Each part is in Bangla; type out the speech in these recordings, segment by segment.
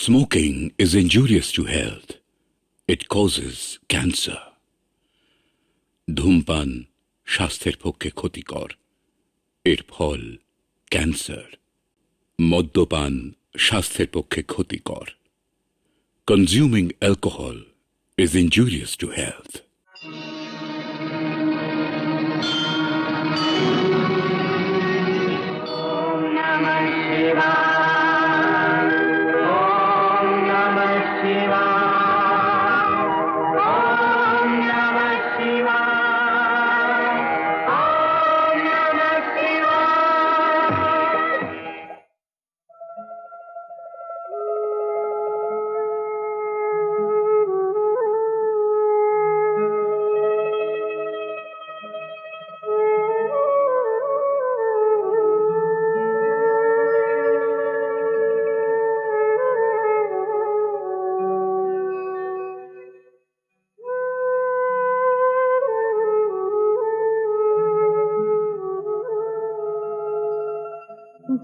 Smoking is injurious to health. It causes cancer. ধূমপান স্বাস্থ্যের পক্ষে ক্ষতিকর। এর ফল ক্যান্সার। মদ্যপান স্বাস্থ্যের পক্ষে ক্ষতিকর। Consuming alcohol is injurious to health.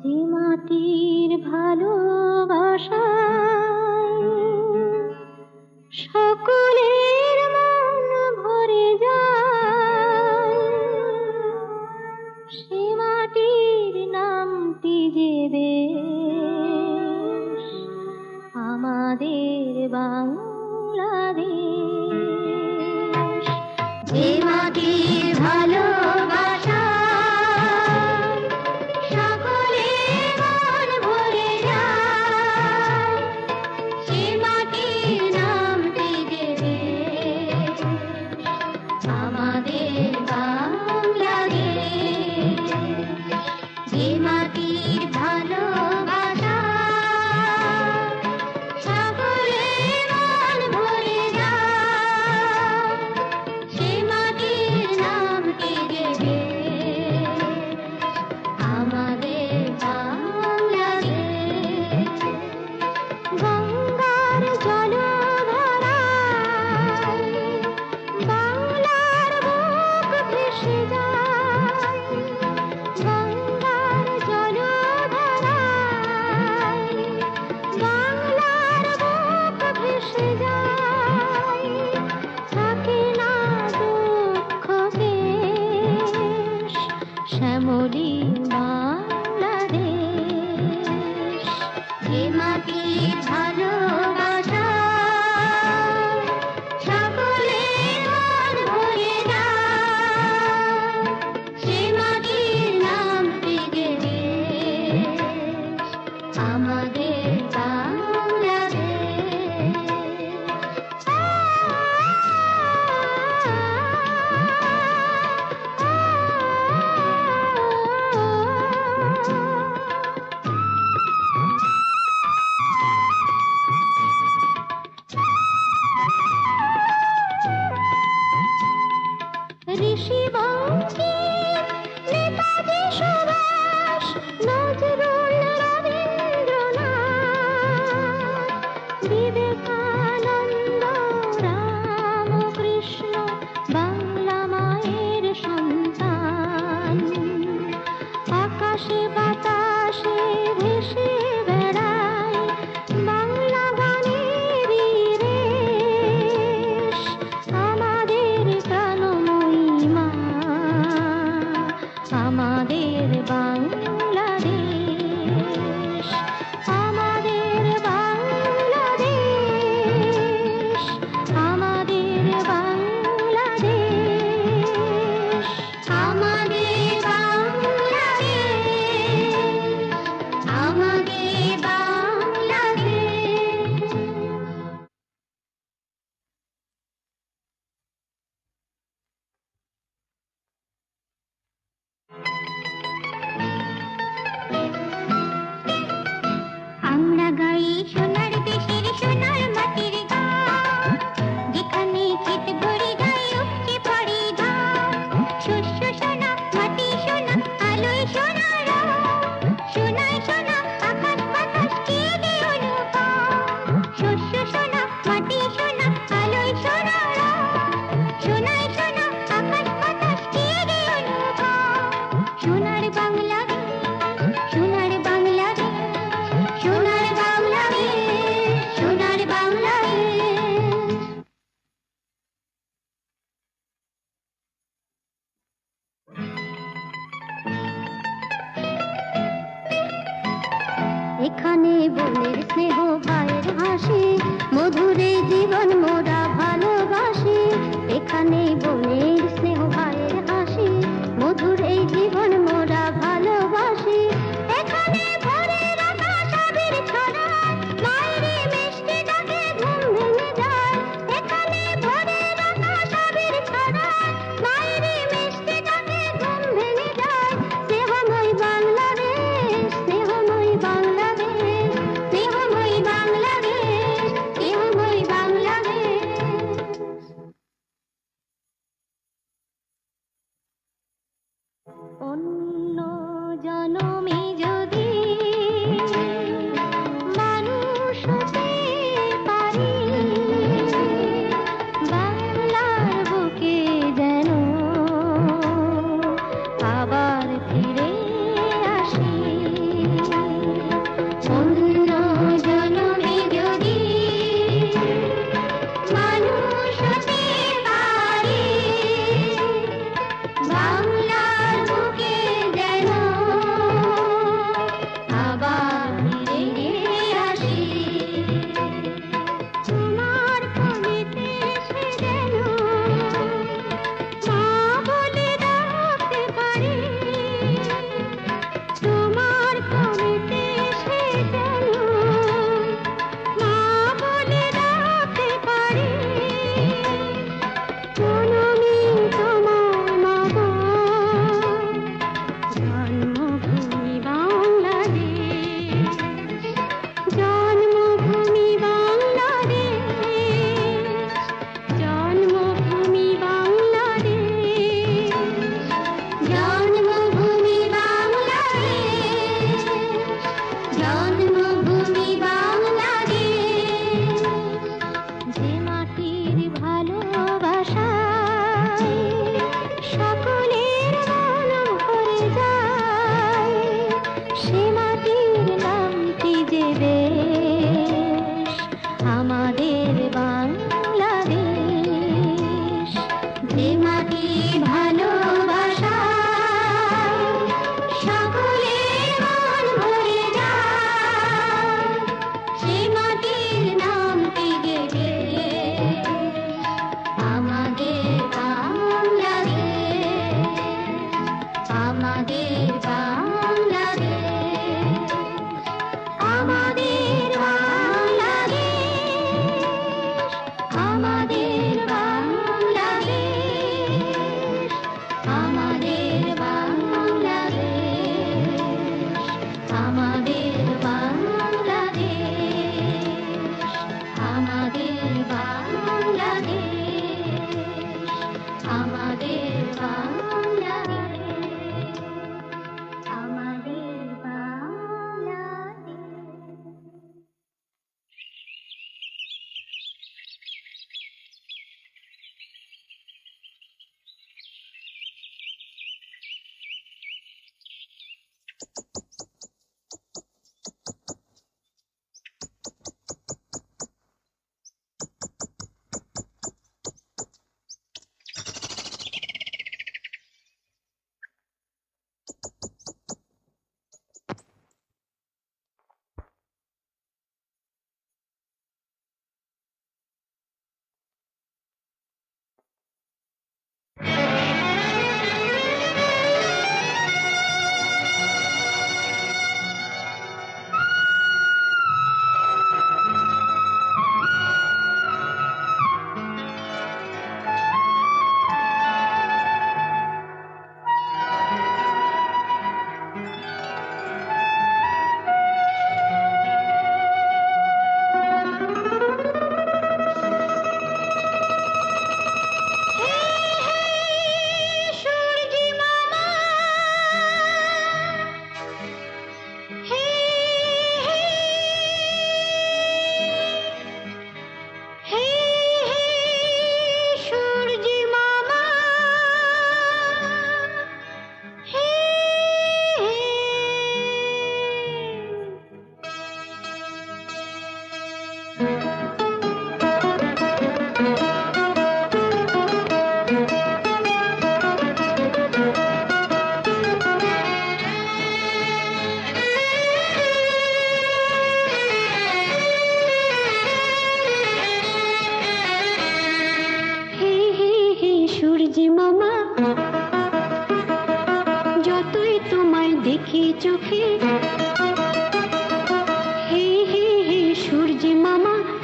যে মাটির ভালোবাসায় সকলের মন ভরে যায়, সে মাটির নামটি যে দেশ, আমাদের বাংলাদেশ। যে মাটির ভালোবাসা শ্যামলী বাংলাদেশ। যে মাটির ভালোবাসা সকলের মন ভরে যায়, সে মাটির নামটি যে দেশ, আমাদের ঋষি বঙ্কিম, নেতাজি সুভাষ, নজরুল, রবীন্দ্রনাথ, বিবেকানন্দ, রামকৃষ্ণ বাংলা মায়ের সন্তান। আকাশে বাতাসে ভেসে বেড়ায় বাংলা গানেরই রেশ, আমাদের প্রাণময়ী মা, আমাদের বাংলাদেশ, আমাদের বাংলাদেশ।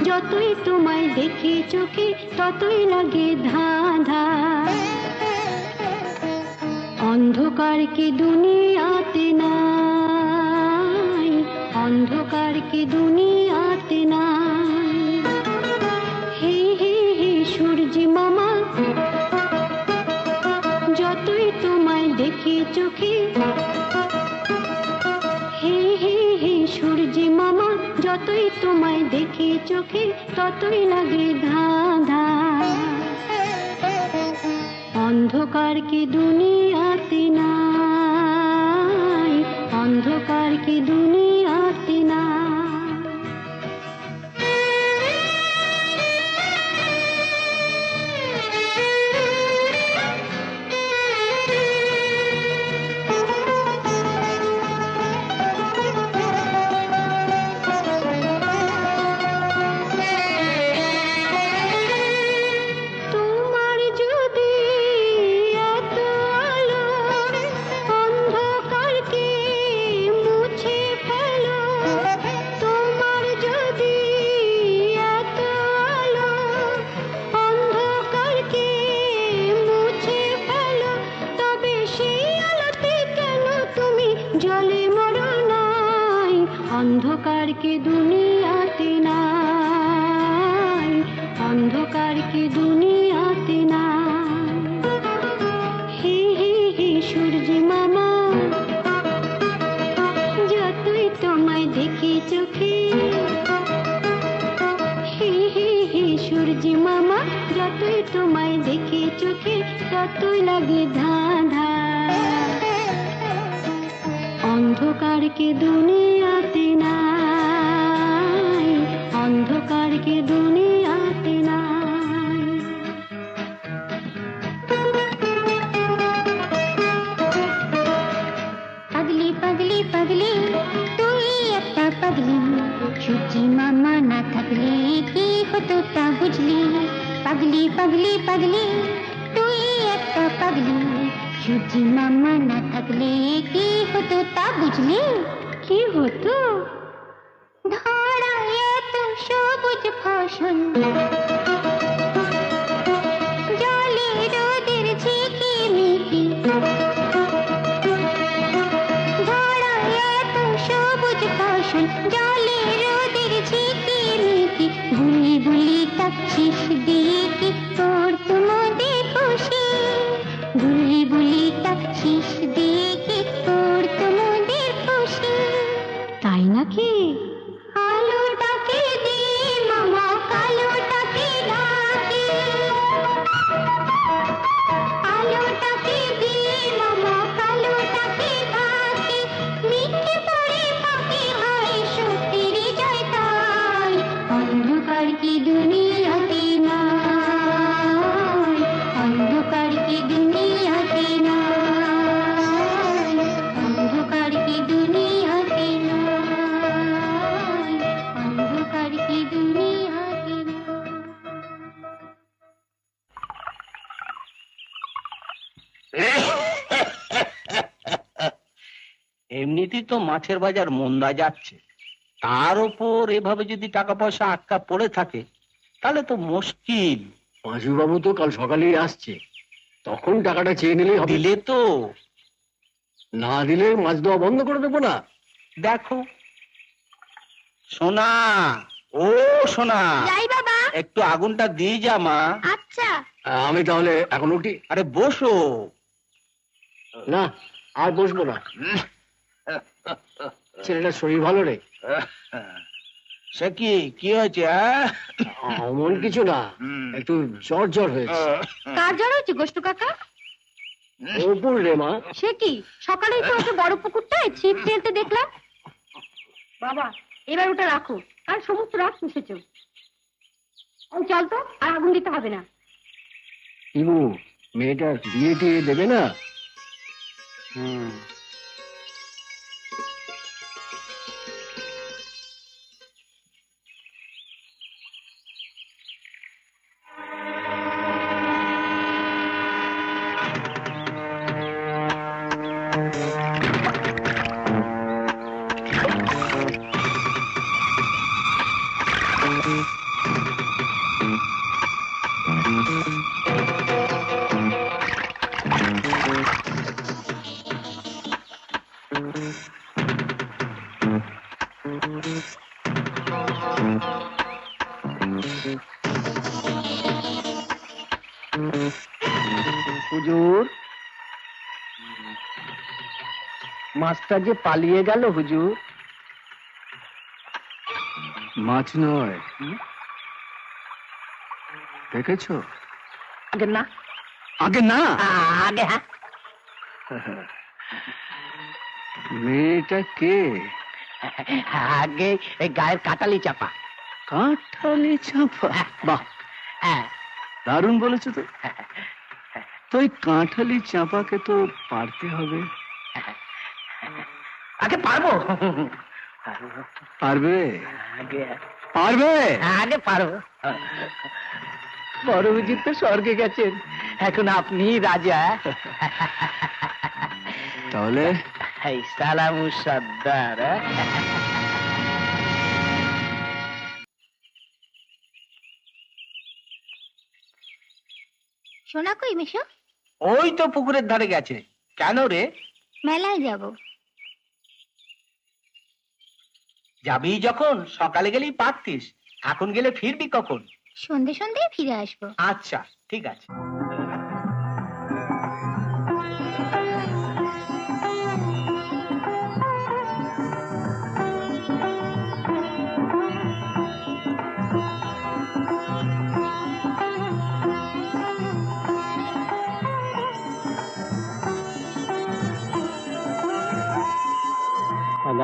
যতই তোমায় দেখি চোখে ততই লাগে ধাঁধা। অন্ধকার কি দুনিয়াতে নাই, অন্ধকার কি দুনিয়াতে নাই। হে হে হে সূর্যি মামা, যতই তোমায় দেখি চোখে, হে হে হে সূর্যি মামা, যতই তোমায় দেখি চোখে ততই লাগে ধাঁধা। অন্ধকার কি দুনিয়াতে নাই, অন্ধকার কি দুনিয়াতে নাই। তোমার যদি এত আলো, অন্ধকারকে মুছে ফেলো। তোমার যদি এত আলো, অন্ধকারকে মুছে ফেলো, তবে সেই আলোতে কেন তুমি জ্বলে মরো নাই। অন্ধকার কি দুনিয়াতে নাই, অন্ধকার কি দুনিয়াতে নাই। হে হে হে সূর্যি মামা, যতই তোমায় দেখি চোখে, হে হে হে সূর্যি মামা, যতই তোমায় দেখি চোখে ততই লাগে ধাঁধা। অন্ধকার কি দুনিয়াতে নাই, অন্ধকার কি দুনিয়াতে নাই। পাগলি পাগলি পাগলি তুই একটা পাগলি, সূর্যি মামা না থাকলে কি হতো তা বুঝলি। পাগলি পাগলি পাগলি তুই একটা পাগলি, সূর্যি মামা না থাকলে কি হতো তা বুঝলি। কি হতো? ধরা এত সবুজ ফসল, জলে রোদের ঝিকিমিকি। ধরা এত সবুজ ফসল, জলে রোদের ঝিকিমিকি। বুলি বুলি তাচ্ছিস দিয়ে কি করতো মোদের খুশি। বুলি বুলি তাচ্ছিস দিয়ে কি করতো মোদের খুশি। তাই নাকি? আলোটাকে দে মামা, কালোটাকে ডাকে। আলোটাকে দে মামা, কালোটাকে ডাকে। মিথ্যে পড়ে পাখি হয় সত্যের জয় তাই। অন্ধকার কি দুনিয়াতে নাই, অন্ধকার কি দুনিয়াতে নাই, অন্ধকার কি দুনিয়াতে নাই, অন্ধকার কি দুনিয়াতে নাই। এমনিতেই তো মাছের বাজার মন্দা যাচ্ছে, তার উপর এভাবে যদি টাকা পয়সা আটকা পড়ে থাকে তাহলে তো মুশকিল। পাঁচু বাবু তো কাল সকালেই আসছে, তখন টাকাটা চেয়ে নিলেই হবে। দিলে তো না দিলে মাছ দেওয়া বন্ধ করে দেবো না। দেখো সোনা, ও সোনা, যাই বাবা। একটু আগুনটা দিয়ে যা মা। আচ্ছা। আমি তাহলে এখন উঠি। আরে বসো। না, আর বসবো না। ছেলেটার শরীর ভালো রে। সে কি কি হয়েছে? এমন কিছু না, একটু জ্বর জ্বর হয়েছে। কার জ্বর হয়েছে গোষ্ঠু কাকা? অপুর রে মা। সে কি সকালেই তো ওকে বড় পুকুরটায় ছিপ ফেলতে দেখলাম। বাবা এবার ওটা রাখো, আর সমস্ত রাত পুষেছ। চল তো, আর আগুন দিতে হবে না। ইবু, মেয়েটার বিয়ে টিয়ে দেবে না? হুজুর, মাছটা যে পালিয়ে গেল হুজুর। মাছ নয়, দেখেছো? আগে না, আগে না, আগে হ্যাঁ। মেয়েটা কে? আগে এই গায়ের কাটালি চাপা। কাঁঠালি চাপা? বাহ, হ্যাঁ, দারুণ বলেছো তো। তো এই কাঁঠালি চাপাকে তো পারতে হবে। আগে পারবো। পারবে? আগে পারবে? আগে পারবো। বড় হুজুর তো স্বর্গে গেছেন, এখন আপনি রাজা। তাহলে এই সালামু সর্দার। সোনা কই মেশো? ওই তো পুকুরের ধারে গেছে। কেন রে? মেলায় যাব। যাবি যখন সকালে গেলেই পারতিস, এখন গেলে ফিরবি কখন? সন্ধে সন্ধে ফিরে আসবো। আচ্ছা ঠিক আছে।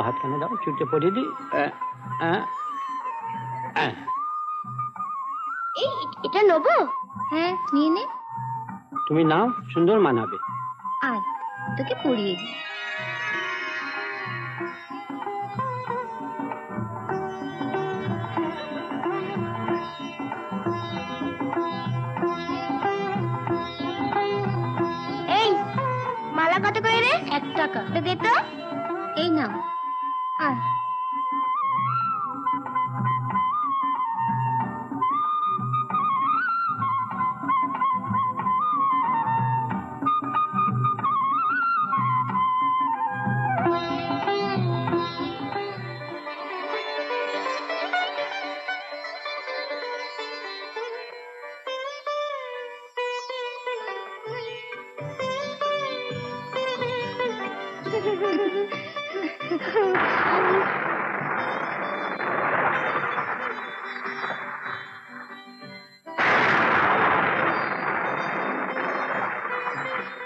হাতখানে দাও, চুটে পড়িয়ে দিই। এই এটা নেবো? হ্যাঁ নিয়ে নে। তুমি নাও, সুন্দর মানাবে। আয় তোকে পরিয়ে দিই। এই মালা কত করে রে? 1 টাকা। দে তো। এই নাও। আয়।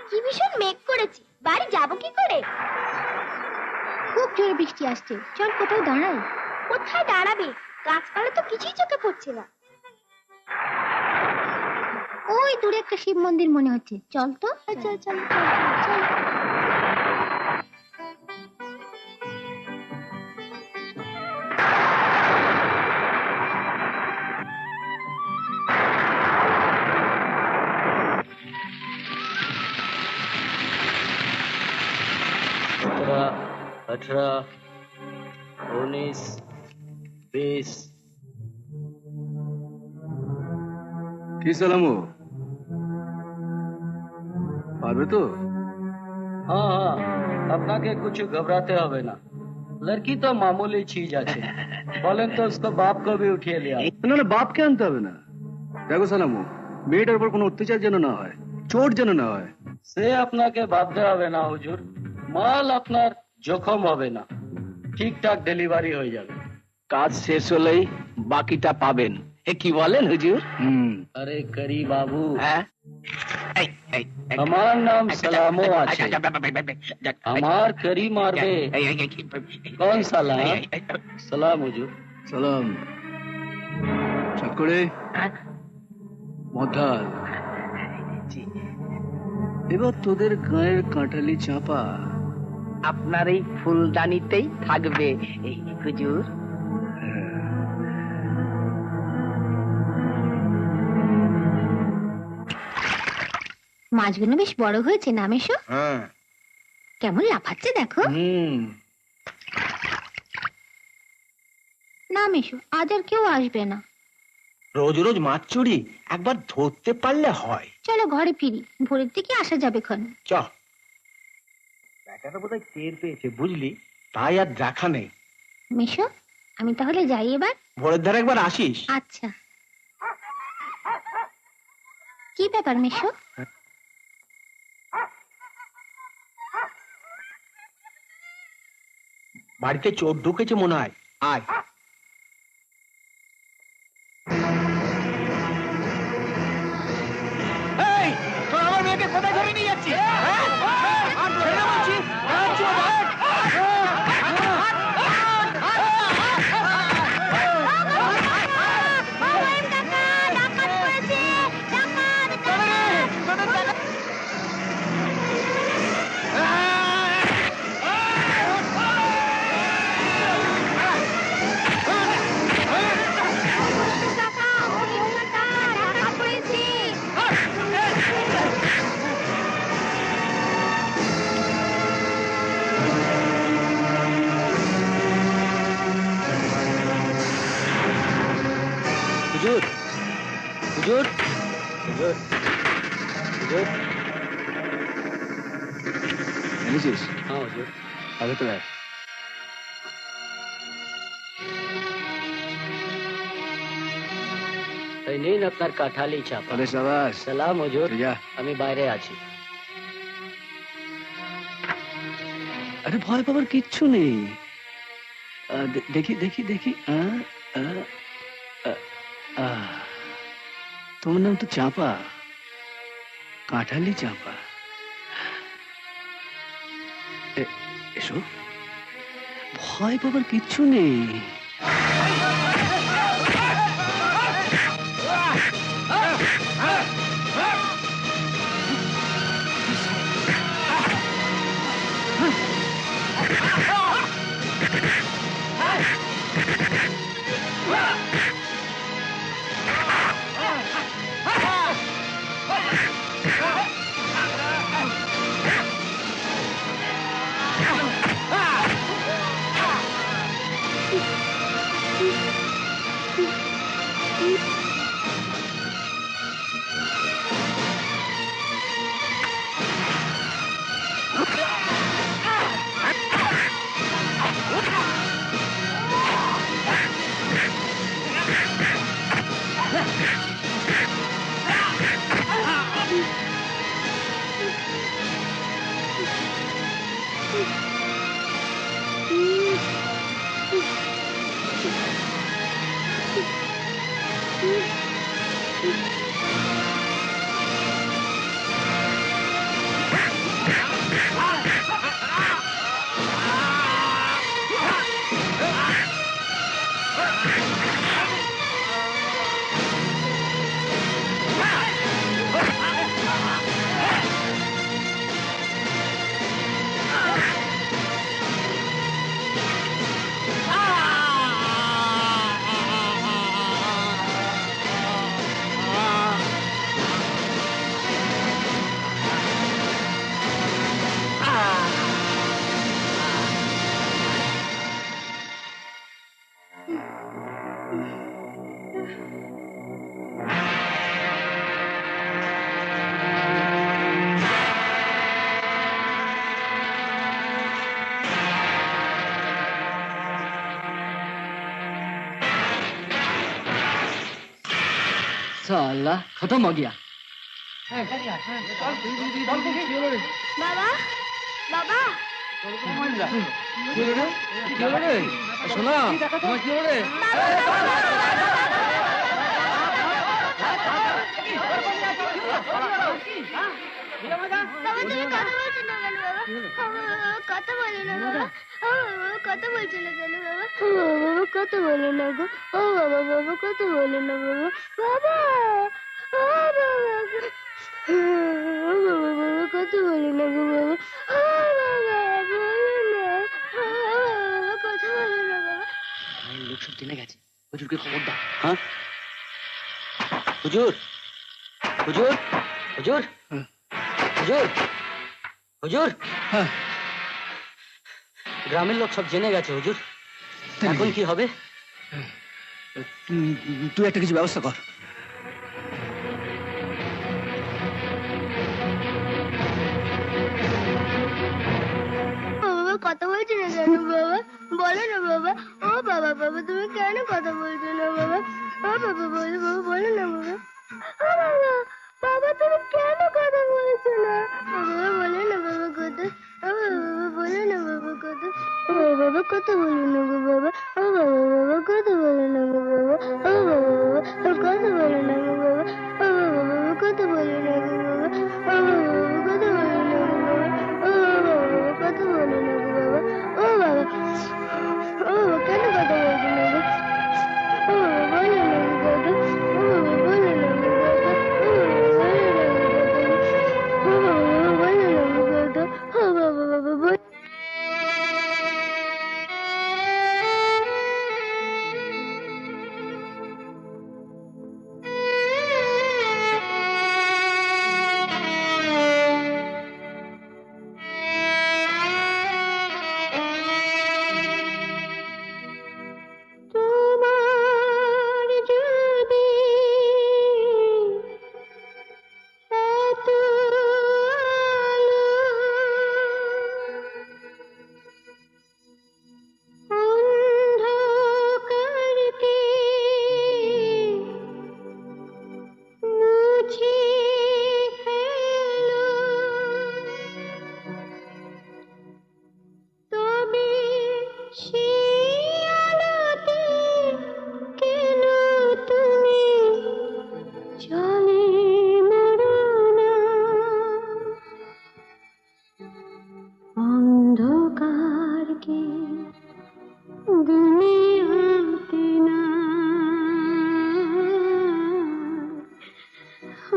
কি ভীষণ মেঘ করেছে, বাড়ি যাবো কি করে? খুব জোরে বৃষ্টি আসছে, চল কোথাও দাঁড়াই। কোথায় দাঁড়াবে? গাছপালা তো কিছুই চোখে পড়ছে না। ওই দূরে একটা শিব মন্দির মনে হচ্ছে, চল তো। চল চল চল চল। सत्रह, 18, 19, 20। কি সালামু, পারবে তো? हाँ हाँ, আপনাকে कुछ घबराते হবে না। लड़की तो मामूली चीज আছে। বলেন তো उसको बाप को भी उठिए ले आओ। না না, বাপকে আনতে হবে না। দেখো সালামু, মেয়েটার উপর কোনো অত্যাচার যেন না হয়, চোট যেন না হয়। সে আপনাকে ভাবতে হবে না হুজুর, মাল আপনার জখম হবে না, ঠিকঠাক ডেলিভারি হয়ে যাবে। কাজ শেষ হলেই বাকিটা পাবেন। কি বলেন হুজুর? আরে করি বাবু, আমার নাম সালামো আছে, আমার করি মারবে। কোন সালাম? সালাম হুজুর। সালাম। চট করে মধার। এবার তোদের গায়ের কাঁঠালি চাপা আপনার এই ফুলদানিতেই থাকবে হুজুর। মাছগুলো বেশ বড় হয়েছে না মেশো? কেমন লাফাচ্ছে দেখো। না মেশো, আজ আর কেউ আসবে না। রোজ রোজ মাছ চুরি একবার ধরতে পারলে হয়। চলো ঘরে ফিরি, ভোরের দিকে আসা যাবে খন। চ। ব্যাটাটা বোধহয় টের পেয়েছে বুঝলি, তাই আর দেখা নেই। মেশো, আমি তাহলে যাই এবার। ভোরের ধারে একবার আসিস। আচ্ছা। কি ব্যাপার মেশো? বাড়িতে চোর ঢুকেছে মনে হয়, আয়। এই, তোর আমার মেয়েকে কোথায় ধরে নিয়ে যাচ্ছিস? হ্যাঁ? ছেড়ে দে বলছি। হুজুর, হুজুর, হুজুর, হুজুর। এনেছিস? হ্যাঁ হুজুর। আগে তো আয়। এই নিন আপনার কাঁঠালি চাপা। আরে সাবাস। সালাম হুজুর, যা। আমি বাইরে আছি। আরে ভয় পাবার কিচ্ছু নেই। দেখি দেখি দেখি। তোমার নাম তো চাপা, কাঁঠালি চাপা। এসো, ভয় পাবার কিচ্ছু নেই। साला खत्म हो गया। বাবা, বাবা, শোনা তোমার কি হলো রে? বাবা তুমি কথা বলছো না কেন বাবা? কথা বলছো না কেন বাবা? বাবা কথা বলে না গো। ও বাবা, বাবা কথা বলে না বাবা। বাবা, ও বাবা, ও বাবা, বাবা কথা বলে না গো বাবা। ও বাবা বলে না, ও বাবা কথা বলে না বাবা। লোক সব জেনে গেছে, হুজুরকে খবর দাও। হ্যাঁ হুজুর, হুজুর, হুজুর, হুজুর, হুজুর, হ্যাঁ। গ্রামের লোক সব জেনে গেছে হুজুর। এখন কি হবে? তুই একটা কিছু ব্যবস্থা কর। বাবা কথা বলছো না কেন বাবা? বলো না বাবা। ও বাবা, বাবা তুমি কেন কথা বলছো না বাবা? ও বাবা বলো, বাবা বলো না বাবা। ও বাবা, বাবা তুমি কেন কথা বলছো না? ও বাবা বলো না বাবা কথা। ও বাবা বলো না বাবা কথা। ও বাবা কথা বলো না গো বাবা। ও বাবা, বাবা কথা বলো না গো বাবা। ও বাবা, বাবা কথা বলো না গো বাবা। ও বাবা, বাবা কথা বলো না গো বাবা। ও বাবা, বাবা কথা বলো না গো বাবা। ও বাবা, বাবা কথা বলো না গো বাবা। ও বাবা, ও বাবা কেন কথা বলছো না গো? ও বাবা বলো না গো কথা। ও বাবা বলো না গো কথা। ও বাবা বলো না গো কথা। ও বাবা, বাবা বলো। তোমার যদি এত অন্ধকারকে মুছে ফেলো, তবে সে আলোতে কেন তুমি চলে মরো না? অন্ধকারকে দুনিয়াতে না,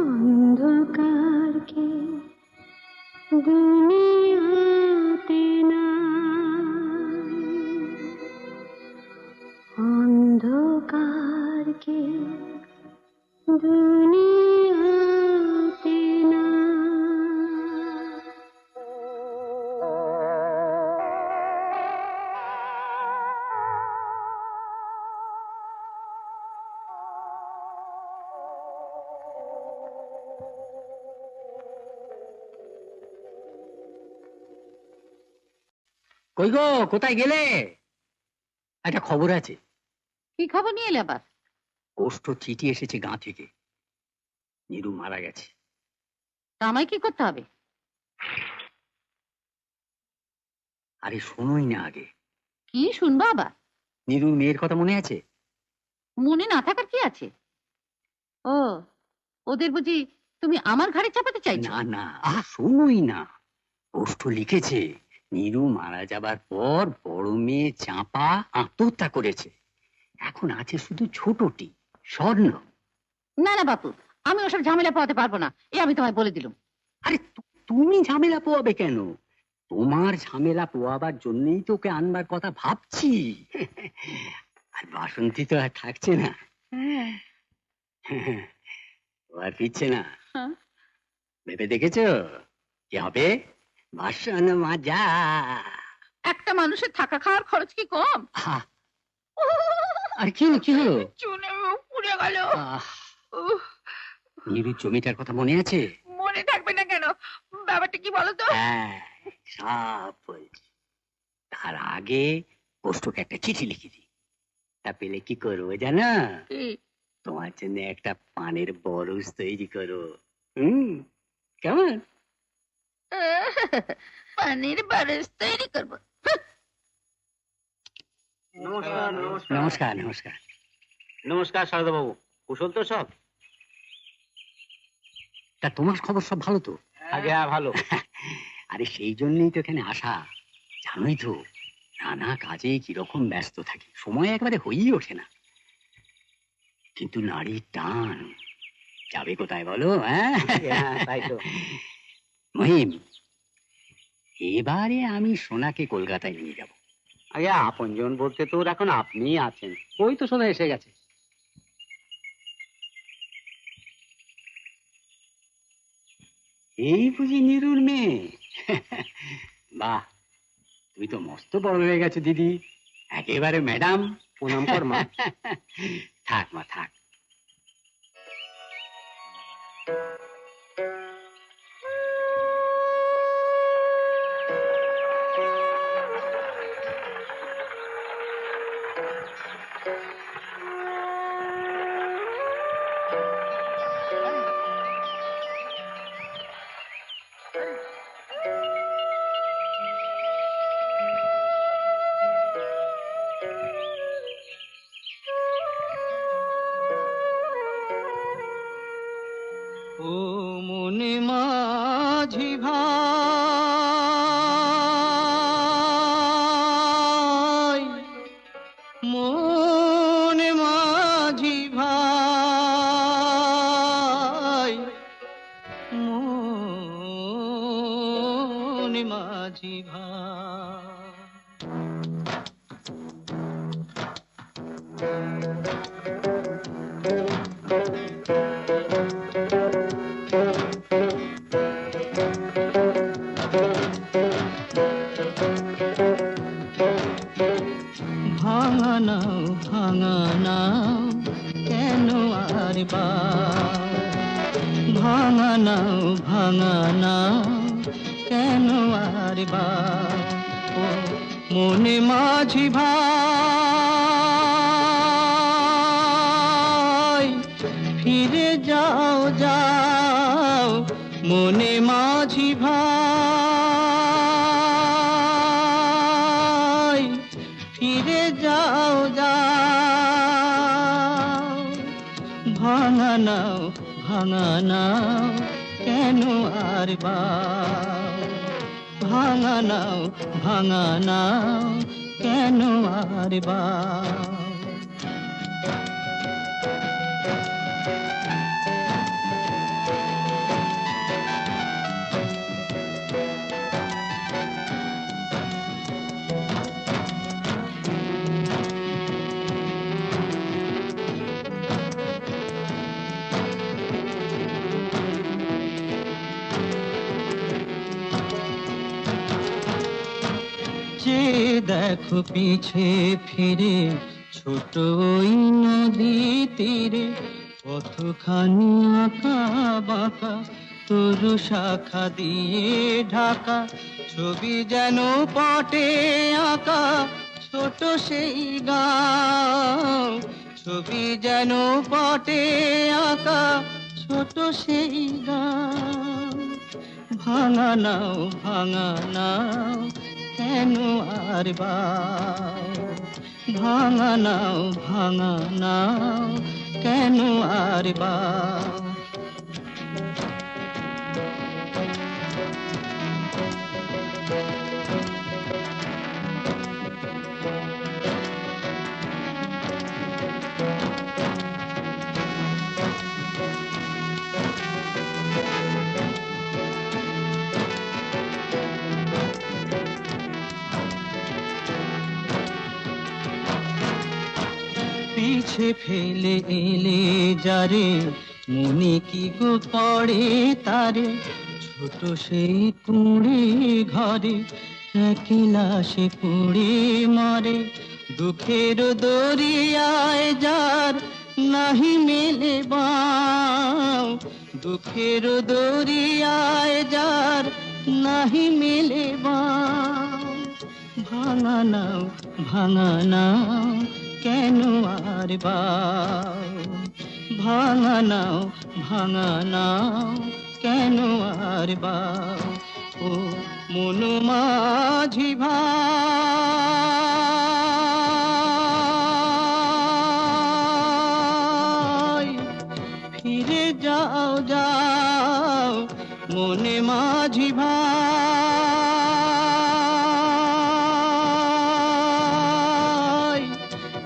অন্ধকারকে দুনিয়াতে না, অন্ধকারকে দুনিয়াতে না। কই গো, কোথায় গেলে? একটা খবর আছে। কি খবর নিয়ে এলে আবার? পোস্ট চিঠি এসেছে গাঁ থেকে, নীরু মারা গেছে। তা আমায় কি করতে হবে? আরে শোনোই না আগে। কি শুনবো আবার? নীরুর মেয়ের কথা মনে আছে? মনে না থাকার কি আছে? ও, ওদের বুঝি তুমি আমার ঘাড়ে চাপাতে চাইছো? না না, শোনোই না। পোস্ট লিখেছে নীরু মারা যাবার পর বড় মেয়ে চাঁপা আত্মহত্যা করেছে। এখন আছে শুধু ছোটটি স্বর্ণ। না না বাপু, আমি ওসব ঝামেলা পোহাতে পারবো না, এ আমি তোমায় বলে দিলুম। আরে তুমি ঝামেলা পোয়াবে কেন? তোমার ঝামেলা পোয়াবার জন্যই তোকে আনবার কথা ভাবছি। আর বাসন্তী তো আর থাকছে না, ও আর ফিরছে না। হ্যাঁ। ভেবে দেখেছো কি হবে? বাসন মাজা। একটা মানুষের থাকা খাওয়ার খরচ কি কম? আহা, আর কি হলো, কি হলো? চুনে পুড়ে গেল। আহ, নীরুর জমিটার কথা মনে আছে? মনে থাকবে না কেন? ব্যাপারটা কি বলো তো? হ্যাঁ, সব বলছি। তার আগে পোস্টকে একটা চিঠি লিখে দিই। তা পেলে কি করবো জানো? কি? তোমার জন্য একটা পানের বরজ তৈরি করো। কেমন? পানির বারস তৈরি করবো? নমস্কার নমস্কার। নমস্কার সারদা বাবু, কুশল তো সব? তা তোমার খবর সব ভালো তো? আগে ভালো। আরে সেই জন্যই তো এখানে আসা। জানোই তো নানা কাজে কিরকম ব্যস্ত থাকি, সময় একবারে হয়েই ওঠে না। কিন্তু নারীর টান যাবে কোথায় বলো? তাই তো। মহিম, এবারে আমি সোনাকে কলকাতায় নিয়ে যাব। আগে আপনজন বলতে তোর এখন আপনিই আছেন। ওই তো শোনা এসে গেছে। এই বুঝি নীরুর মেয়ে? বাহ, তুই তো মস্ত বড় হয়ে গেছো দিদি, একেবারে ম্যাডাম। প্রণাম কর মা। থাক মা থাক। ও মনে মাঝি ভাই, মনে মাঝি ভাই, মনে মাঝি ভাই। ভাঙা নাও ভাঙা নাও কেন আর ভাঙা নাও ভাঙা নাও কেন আর ও মনে মাঝি ভাই, ফিরে যাও যাও মনে মাঝি ভাই, ফিরে যাও যাও। ভাঙা নাও ভাঙা নাও কেন আর ভাঙা নাও ভাঙা নাও কেন আর যে দেখো পিছে ফিরে ছোট ওই নদী তীরে কতখানি আঁকা বাঁকা তরু শাখা দিয়ে ঢাকা, ছবি যেন পটে আঁকা ছোট সেই গাঁও, ছবি যেন পটে আঁকা ছোট সেই গাঁও। ভাঙা নাও ভাঙা নাও কেন আর ভাঙা নাও ভাঙা নাও কেন আর পিছে ফেলে এলে যারে মনে কি গো পড়ে তারে, ছোট সেই কুঁড়ে ঘরে একলা সে পুড়ে মরে। দুঃখের দরিয়ায় যার নাহি মেলে বাও, দুঃখের দরিয়ায় যার নাহি মেলে বাও। ভাঙা নাও ভাঙা নাও কেন আর ভাঙা নাও ভাঙা নাও কেন আর ও মন মাঝি ভাই, ফিরে যাও যাও মনে মাঝি ভাই,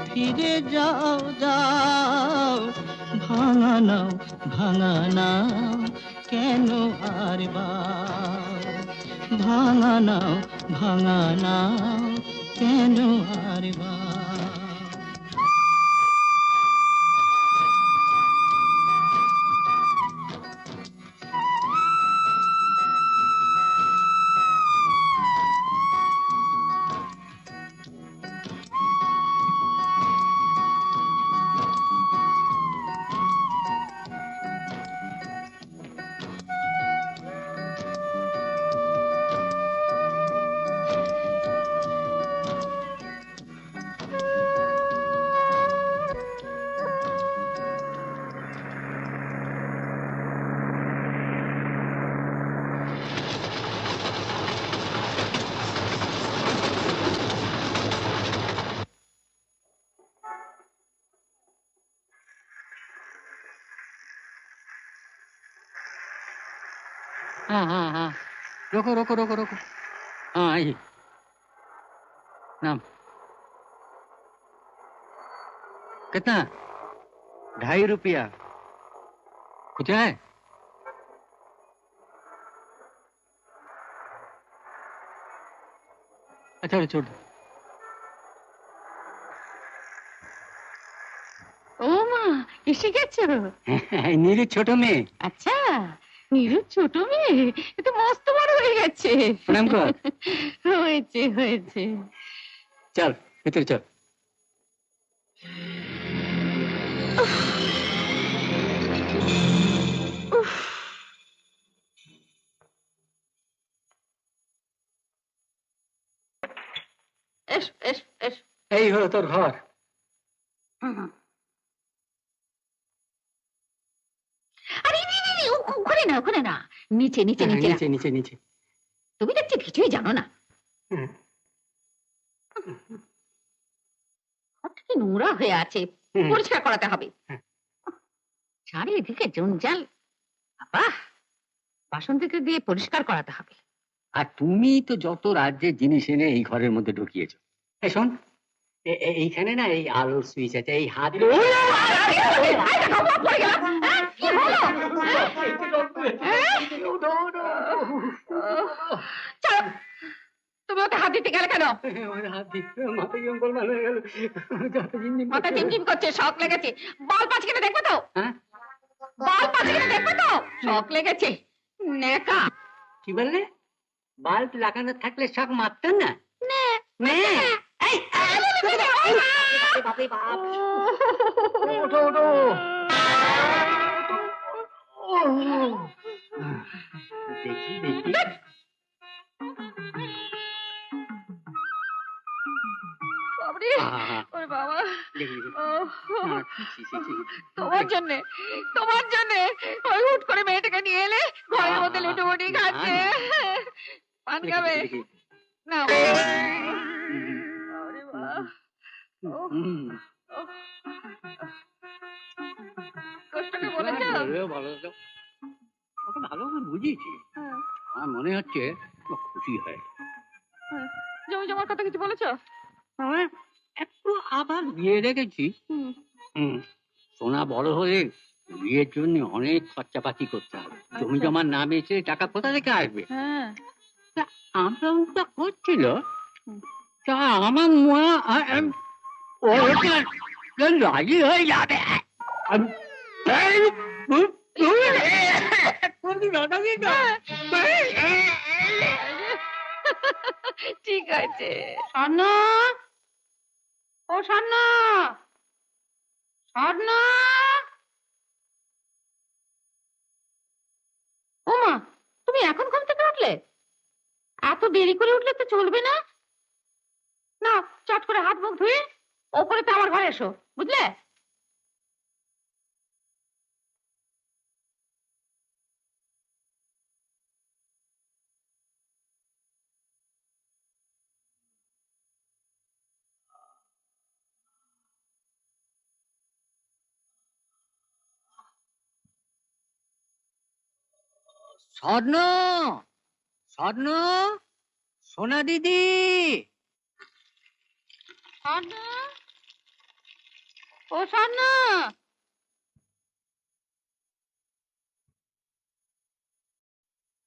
ফিরে যাও যাও। ভাঙা নাও ভাঙা নাও কেন আর ভাঙা নাও ভাঙা নাও কেন আর हाँ रोको रोको रोको रोको। हाँ आइए, नाम कितना? 2.5 रुपया। कुछ है? अच्छा छोड़ दो। ও মা, এসে গেছো? নীলু ছোট মেয়ে। আচ্ছা, নিরু ছোট মেয়ে, এ তো মস্ত বড় হয়ে গেছে। প্রণাম কর। হয়েছে হয়েছে। চল ভিতরে চল। S S S. এই হলো তোর ঘর। আরে ওখানে না, ওখানে না, নিচে নিচে নিচে নিচে নিচে নিচে। তুমি দেখছি কিছুই জানো না। হুম। ঘরটা কি নোংরা হয়ে আছে, হুম। পরিষ্কার করাতে হবে। হ্যাঁ। চারিদিকে জঞ্জাল, বাবা, বাসন থেকে দিয়ে পরিষ্কার করাতে হবে। আর তুমি তো যত রাজ্যের জিনিস এনে এই ঘরের মধ্যে ঢুকিয়েছো। এই শোন, এইখানে না এই আলোর সুইচ আছে, এই হাত তুমি ওকে হাত দিতে গেলে কেন? মাথা চিমচিম করছে, শখ লেগেছে। বল পাঁচ কিনে দেখবে তো? হ্যাঁ? বল পাঁচ কিনে দেখবে তো? শখ লেগেছে নেকা। কি বললে? বাল্ব লাগানো থাকলে শখ মারতেন না? ওঠো ওঠো। দেখি দেখি। বাবারে, ওরে বাবা, দেখি তোমার জন্যে, তোমার জন্যে ওই হুট করে মেয়েটাকে নিয়ে এলে, ঘরের মধ্যে লুটোপুটি খাচ্ছে। পান খাবে না? বাবারে বাবা। কষ্টকে বলেছো? ওকে ভালো করে বুঝিয়েছি। আমার মনে হচ্ছে ও খুশি হয়। জমি জমার কথা কিছু বলেছো? একটু আবার বিয়ে রেখেছি। সোনা বড় হলে বিয়ের জন্য অনেক খরচাপাতি করতে হবে। জমি জমার নাম এসে টাকা কোথা থেকে আসবে? হ্যাঁ, আমটা করছিল, তা আমার মনে ও রাজি হয়ে যাবে। ঠিক আছে। স্বর্ণ, ও স্বর্ণ, স্বর্ণ। ও মা, তুমি এখন ঘুম থেকে উঠলে? এত দেরি করে উঠলে তো চলবে না। না, চট করে হাত মুখ ধুয়ে ওপরে তো আমার ঘরে এসো, বুঝলে? স্বর্ণ, স্বর্ণ, সোনা দিদি। স্বর্ণ, ও স্বর্ণ।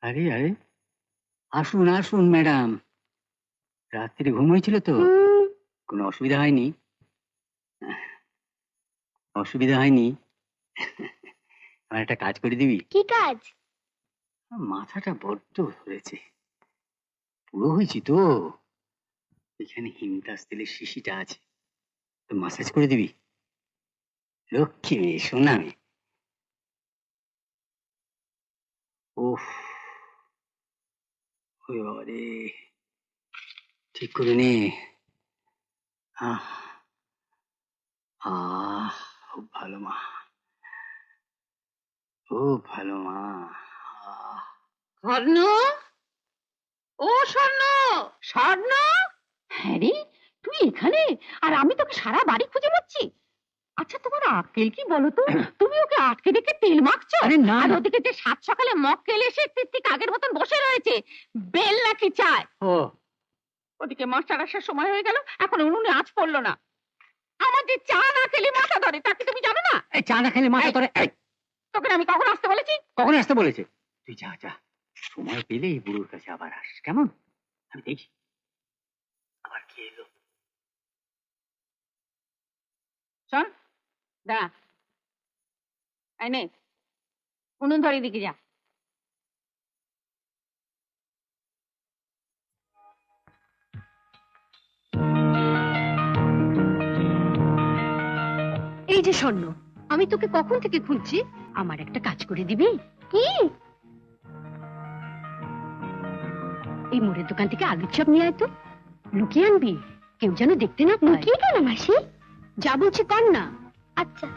আরে আরে, আসুন আসুন ম্যাডাম। রাত্রি ঘুম হয়েছিল তো? কোনো অসুবিধা হয়নি? অসুবিধা হয়নি? আমার একটা কাজ করে দিবি? কি কাজ? মাথাটা বড্ড ধরেছে, পুরো হয়েছি তো। এখানে হিমতাস তেলের শিশিটা আছে, তো মাসাজ করে দিবি? লক্ষ্মী মেয়ে, সোনা মেয়ে। ওহ ওরে বাবা রে, ঠিক করে নে। আহ আহ, খুব ভালো মা, খুব ভালো মা। আহ, স্বর্ণ, ও স্বর্ণ, স্বর্ণ। হ্যাঁ রে, তুই এখানে? আর আমি তোকে সারা বাড়ি খুঁজে পাচ্ছি। আচ্ছা তোমার আক্কেল কি বলো তো? তুমি ওকে আটকে রেখে তেল মাখছো? আরে না, আর না। ওদিকে যে সাত সকালে মক্কেল এসে ঠিক আগের মতন বসে রয়েছে, বেল নাকি চায়? ও ওদিকে মাস্টার আসার সময় হয়ে গেল, এখন উনুনে আঁচ পড়লো না। আমার যে চা না খেলে মাথা ধরে, তা কি তুমি জানো না? এই চা না খেলে মাথা ধরে। এই, তোকে আমি কখন আসতে বলেছি? কখন আসতে বলেছে? তুই যা যা, সময় পেলে এই বুড়োর কাছে আবার আস, কেমন? আমি দেখি আবার কি এলো। শোন, দাঁড়া, এই নে উনুন ধরে দিকে যা। এই যে স্বর্ণ, আমি তোকে কখন থেকে খুঁজছি। আমার একটা কাজ করে দিবি? কি? এই মোড়ের দোকান থেকে আলুর চপ নিয়ে আয় তো। লুকিয়ে আনবি, কেউ যেন দেখতে না পায়। লুকিয়ে কেন মাসি? যা বলছি কর না। আচ্ছা।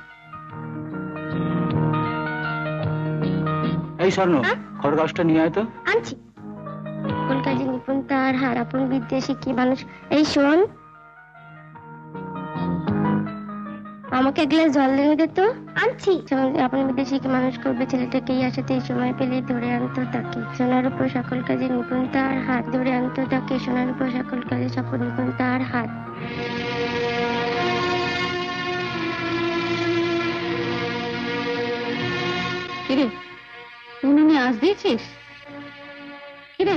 এই স্বর্ণ, হ্যাঁ? খড়গাছটা নিয়ে আয় তো। আনছি। সকল কাজে নিপুণ তার হার, আপন বিদ্বেষী কি মানুষ। এই শোন, আমাকে এক গ্লাস জল এনে দে তো। আনছি। আপন বিদেশি কি মানুষ করবে ছেলেটাকে, এই আশাতে সময় পেলে ধরে আনতো তাকে। সোনার উপর সকল কাজে নিপুণ তার হাত, ধরে আনতো তাকে। সোনার উপর সকল কাজে সফল নিপুণ তার হাত। কিরে, উনুনে আঁচ দিয়েছিস? কিরে,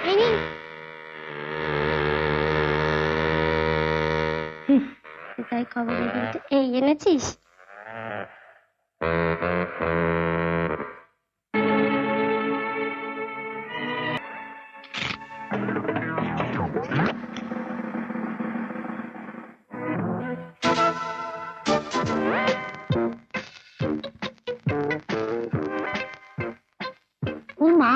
এই নিন। তাই খবর বলতে এই এনেছিস? ও মা,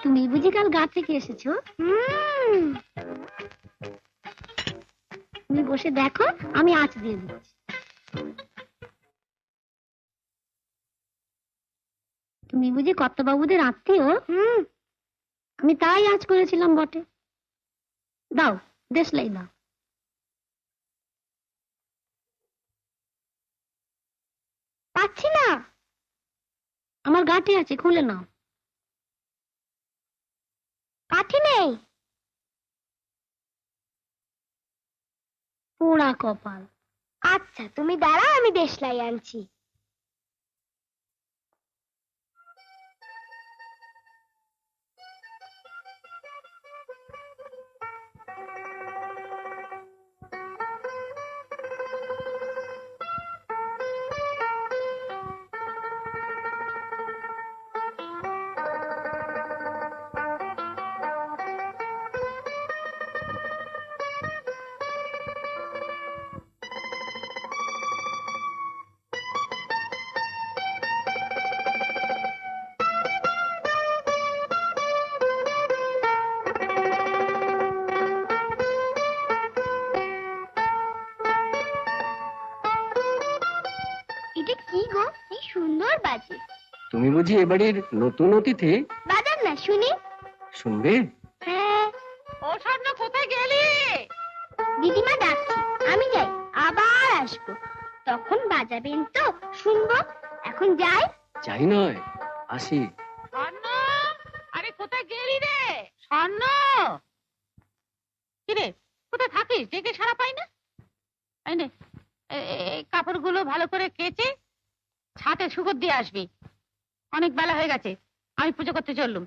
তুমি বুঝি কাল গা থেকে এসেছো? তুমি বসে দেখো, আমি আঁচ দিয়ে দিচ্ছি। তুমি বুঝি কর্তাবাবুদের আত্মীয়? আমি তাই আঁচ করেছিলাম বটে। দাও, দেশলাই দাও। পাচ্ছি না। আমার গাঁটে আছে, খুলে নাও। কাঠি নেই। পোড়া কপাল। আচ্ছা তুমি দাঁড়াও, আমি দেশলাই আনছি। এটা কি গো, কি সুন্দর বাজে। তুমি বুঝি এবাড়ির নতুন অতিথি? বাজান না শুনি। শুনবে? হ্যাঁ। ও স্বর্ণ, কোথায় গেলি? দিদিমা ডাকছি, আমি যাই, আবার আসবো। তখন বাজাবেন তো, শুনবো। এখন এখন যাই। চাই নয়, আসি। স্বর্ণ, আরে কোথায় গেলি রে স্বর্ণ? কিরে কোথায় থাকিস? ডেকে সারা পাই না। এই নে, এই কাপড়গুলো ভালো করে কেচে ছাদে শুকর দিয়ে আসবি। অনেক বেলা হয়ে গেছে, আমি পুজো করতে চললুম।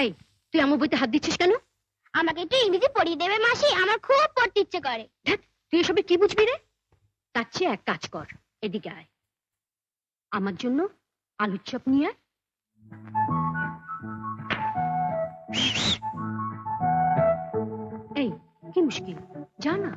এই, তুই আমার বইতে হাত দিচ্ছিস কেন? আমাকে একটু ইংরেজি পড়িয়ে দেবে মাসি, আমার খুব পড়তে ইচ্ছে করে। ধ্যাৎ, তুই এসবে কি বুঝবি রে? তার চেয়ে এক কাজ কর, এদিকে আয়, আমার জন্য আলুর চপ নিয়ে আয়। এই, কি মুশকিল, যা না।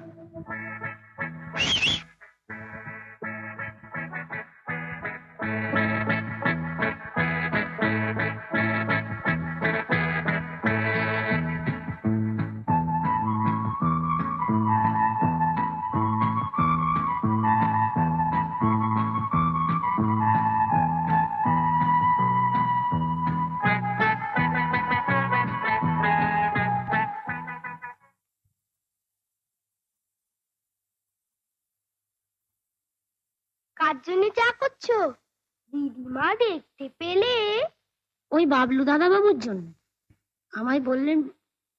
কার জন্য চা করছো? দিদিমা দেখতে পেলে? ওই বাবলু দাদা বাবুর জন্য। আমায় বললেন,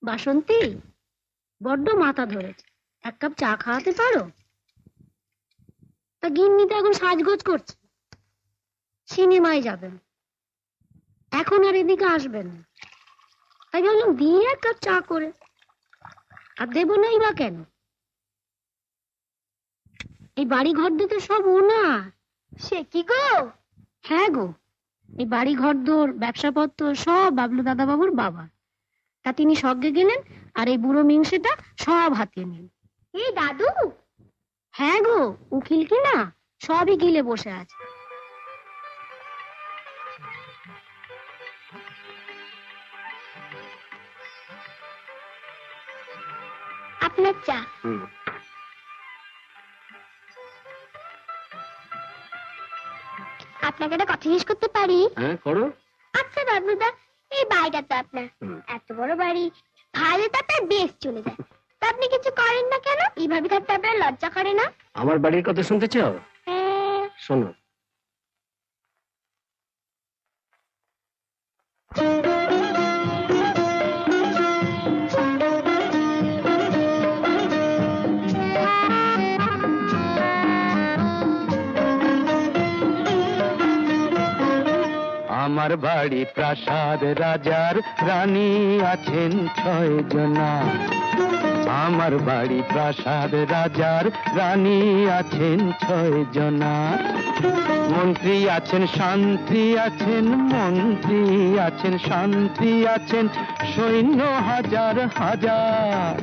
বাসন্তী বড্ড মাথা ধরেছে, এক কাপ চা খাওয়াতে পারো? তা গিন্নি তো এখন সাজগোজ করছে, সিনেমায় যাবেন, এখন আর এদিকে আসবেন না। তাই ভাবলাম দিয়ে এক কাপ চা করে। আর দেবো নাই বা কেন? এই বাড়ি ঘর দিতে সব ও না। সে কি গো? হ্যাঁ গো, এই বাড়ি ঘর দোর ব্যবসাপত্র সব বাবলু দাদা বাবুর বাবা। তা তিনি স্বর্গে গেলেন আর এই বুড়ো মিংসেটা সব হাতিয়ে নিন। এই দাদু? হ্যাঁ গো, উকিল কি না, সবই গিলে বসে আছে। আপনার চা। আপনাকে একটা কথা জিজ্ঞেস করতে পারি? হ্যাঁ, করো। আচ্ছা দাদুদা, এই বাড়িটা তো আপনার, এত বড় বাড়ি, ভাড়া তো আপনার বেশ চলে যায়, তা আপনি কিছু করেন না কেন? এইভাবে থাকতে আপনার লজ্জা করে না? আমার বাড়ির কথা শুনতে চাও? হ্যাঁ। শোনো। আমার বাড়ি প্রাসাদ, রাজার রানী আছেন 6 জনা। আমার বাড়ি প্রাসাদ, রাজার রানী আছেন 6 জনা। মন্ত্রী আছেন, শান্তি আছেন, মন্ত্রী আছেন, শান্তি আছেন, সৈন্য হাজার হাজার।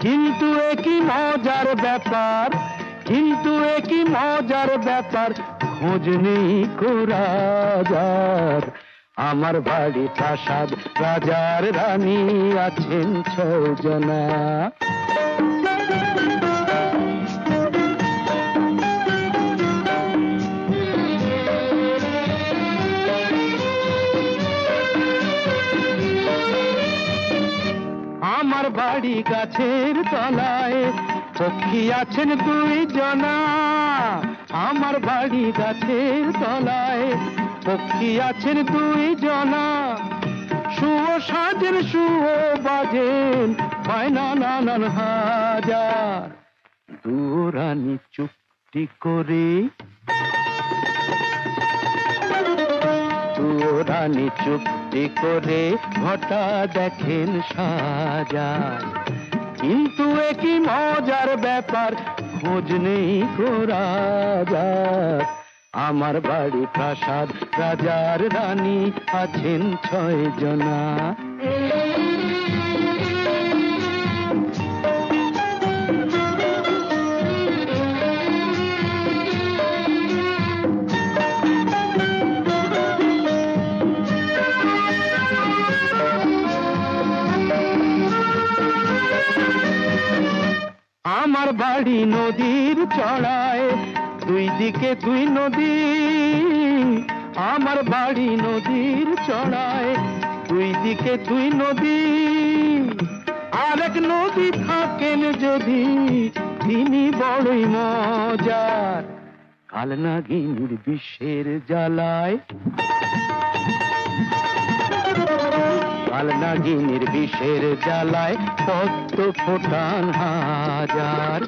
কিন্তু একই মজার ব্যাপার, কিন্তু একই মজার ব্যাপার, খোঁজ নেই কো রাজার। আমার বাড়ি প্রাসাদ, রাজার রানী আছেন 6 জনা। আমার বাড়ি গাছের তলায়, পক্ষী আছেন 2 জনা। আমার বাড়ি গাছের তলায়, পক্ষী আছেন 2 জনা। শুয়ো সাজেন, শুয়ো বাজেন, বায়না নানান হাজার। দুরানি চুক্তি করে, দুরানি চুক্তি করে, ঘটা দেখেন সাজায়। কিন্তু একই মজার ব্যাপার, খোঁজ নেই কো রাজার। আমার বাড়ি প্রাসাদ, রাজার রানী আছেন 6 জনা। আমার বাড়ি নদীর চড়ায়, দুই দিকে দুই নদী। আমার বাড়ি নদীর চড়ায়, দুই দিকে দুই নদী। আরেক নদী থাকেন যদি, তিনি বড়ই মজার। কাল নাগিনীর বিষের জ্বালায়, কাল নাগিনীর বিষের জ্বালায় পদ্ম ফোটান হাজার।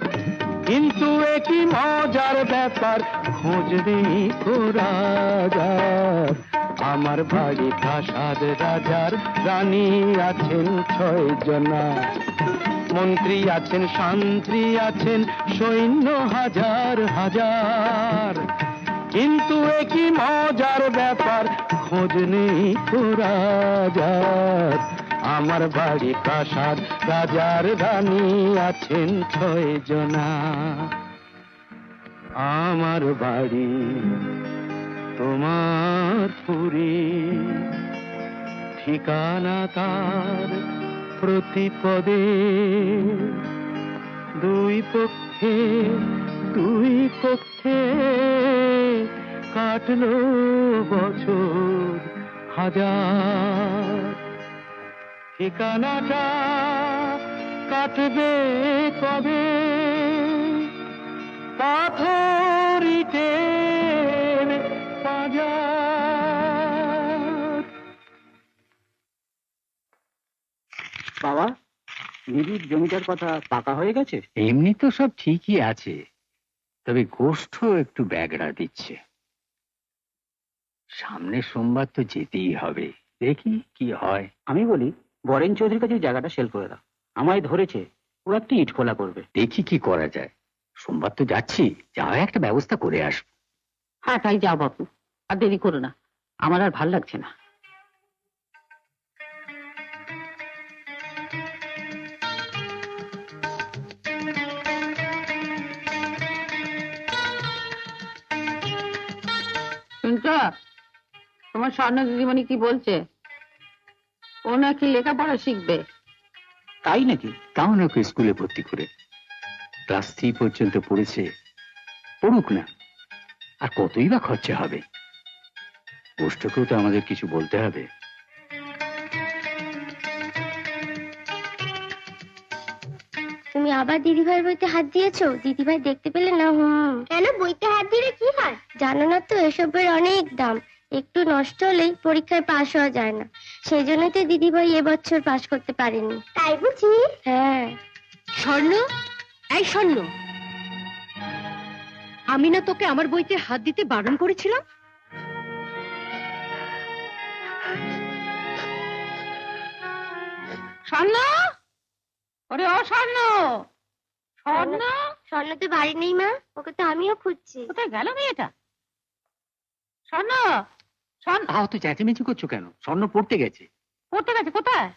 কিন্তু একই মজার ব্যাপার, খোঁজ নেই রাজার। আমার বাড়ি প্রাসাদ রাজার, রানী আছেন 6 জনা, মন্ত্রী আছেন, শান্ত্রী আছেন, সৈন্য হাজার হাজার। কিন্তু একই মজার ব্যাপার, খোঁজ নেই রাজার। আমার বাড়ি প্রাসাদ রাজার, রানী আছেন 6 জনা। আমার বাড়ি তোমার পুরী, ঠিকানা তার প্রতিপদে। দুই পক্ষে দুই পক্ষে কাটলো বছর হাজার। ঠিকানাটা কাটবে কবে, পাথর ইটের পাঁজার। বাবা, নিবিড় জমিটার কথা পাকা হয়ে গেছে? এমনি তো সব ঠিকই আছে, তবে গোষ্ঠ একটু ব্যাগড়া দিচ্ছে। সামনের সোমবার তো যেতেই হবে, দেখি কি হয়। আমি বলি, বরেন চৌধুরীর কাছে জায়গাটা সেল করে দাও। আমায় ধরেছে ও একটা ইট খোলা করবে। দেখি কি করা যায়। সোমবার তো যাচ্ছি, যা একটা ব্যবস্থা করে আসবো। হ্যাঁ তাই যাও বাপু, আর দেরি করো না, আমার আর ভাল লাগছে না। শুনছো, তোমার স্বর্ণ দিদিমণি কি বলছে? ও নাকি লেখাপড়া শিখবে। তাই নাকি? তাও নাকি স্কুলে ভর্তি করে ক্লাস 3 পর্যন্ত পড়েছে, পড়ুক না। আর কতই বা খরচা হবে? গোষ্ঠকেও তো আমাদের কিছু বলতে হবে। তুমি আবার দিদিভাইয়ের বইতে হাত দিয়েছো? দিদিভাই দেখতে পেলে না? কেন, বইতে হাত দিলে কি হয়? জানো না তো, এসব বইয়ের অনেক দাম। একটু নষ্ট হলেই পরীক্ষায় পাশ হওয়া যায় না। সেই জন্যই তো দিদিভাই এবছর পাশ করতে পারেনি। তাই বুঝি? হ্যাঁ। স্বর্ণ, এই স্বর্ণ, আমি না তোকে আমার বইতে হাত দিতে বারণ করেছিলাম? স্বর্ণ, ওরে ও স্বর্ণ, স্বর্ণ স্বর্ণ তো বাড়ি নেই মা, ওকে তো আমিও খুঁজছি। কোথায় গেল মেয়েটা? স্বর্ণ, স্বর্ণ তাও তো চেঁচামেচি করছো কেন? স্বর্ণ পড়তে গেছে। পড়তে গেছে? কোথায়?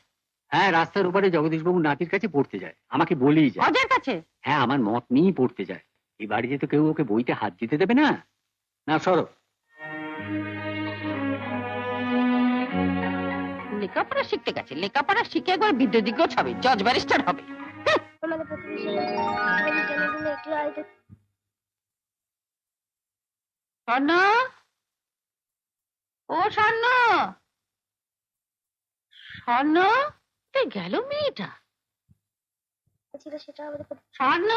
হ্যাঁ, রাস্তার উপরে জগদীশবাবু নাতির কাছে পড়তে যায়, আমাকে বলেই যায়। অজয়ের কাছে? হ্যাঁ, আমার মত নিয়েই পড়তে যায়। এই বাড়িতে তো কেউ ওকে বইতে হাত দিতে দেবে না। না সরো। লেখাপড়া শিখতে গেছে, লেখাপড়া শিখে একবার বিদ্যুৎজ্ঞ হবে, জজ ব্যারিস্টার হবে। আমাদের প্রতিবেশী বাড়ির জমিগুলো একটু আলাদা। স্বর্ণ, ও স্বর্ণ, স্বর্ণ, কোথায় গেল মেয়েটা? ছিল সেটা আমাদের স্বর্ণ,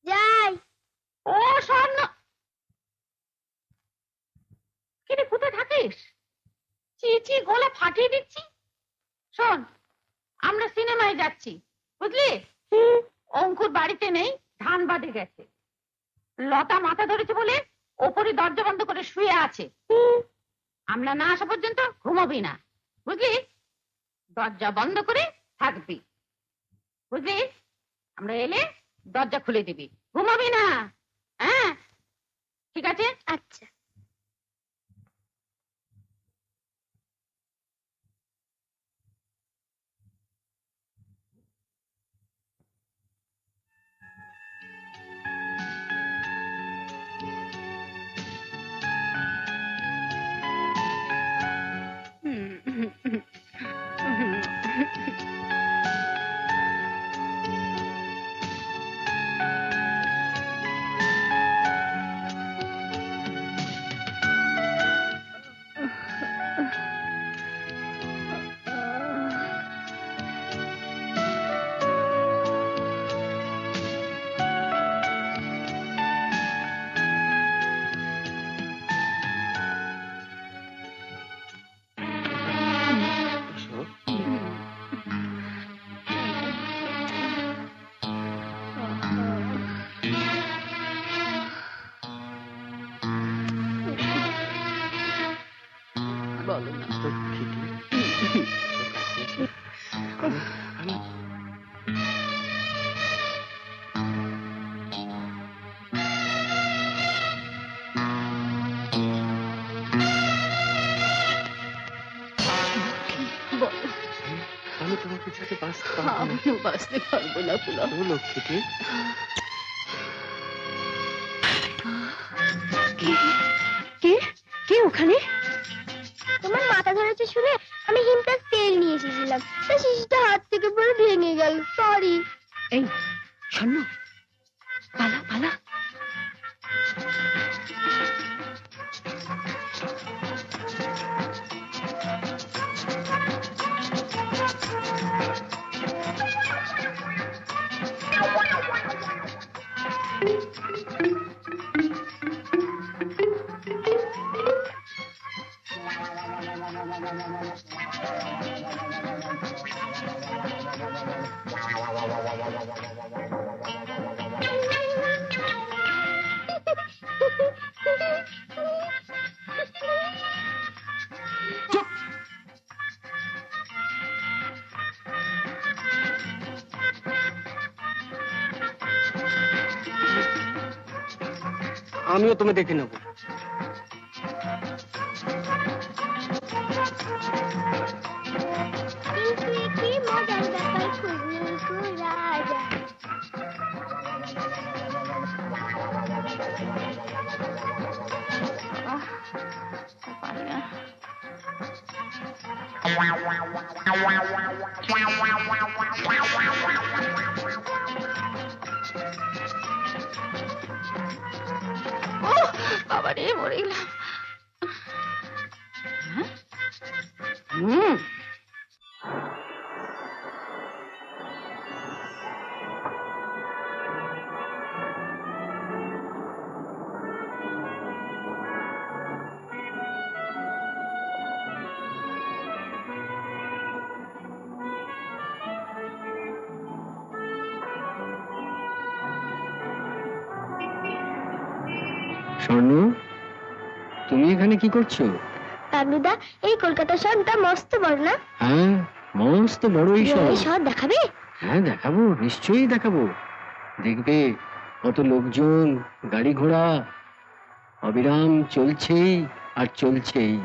যাই। ও স্বর্ণ, কিরে কোথায় থাকিস? চিচি গলা ফাটিয়ে দিচ্ছি। শোন, আমরা সিনেমায় যাচ্ছি, বুঝলি? অঙ্কুর বাড়িতে নেই, ধান বাঁধে গেছে। লতা মাথা ধরেছে বলে ওপরে দরজা বন্ধ করে শুয়ে আছে। আমরা না আসা পর্যন্ত ঘুমাবি না, বুঝলি? দরজা বন্ধ করে থাকবি, বুঝলি? আমরা এলে দরজা খুলে দিবি, ঘুমাবি না। হ্যাঁ, ঠিক আছে? আচ্ছা। বাঁচতে পারবো না পুলা। লক্ষ্মীটি কে কে ওখানে? তোমার মাথা ধরেছে শুনে আমি হিমটার তেল নিয়ে এসেছিলাম, তা শিশিটা হাত থেকে পড়ে ভেঙে গেল, সরি। এই শোনো, পালা পালা। আমিও তোমায় দেখে নেবো। কি মজার ব্যাপার খুজলু রাজা। বাবা রে, মরে গেলাম। স্বর্ণ, তুমি এখানে কি করছো? পাগলুদা, এই কলকাতা শহরটা মস্ত বড় না? হ্যাঁ, মস্ত বড়ই শহর। এই শহর দেখাবে? হ্যাঁ দেখাবো, নিশ্চয়ই দেখাবো। দেখবে কত লোকজন, গাড়ি ঘোড়া অবিরাম চলছেই আর চলছেই,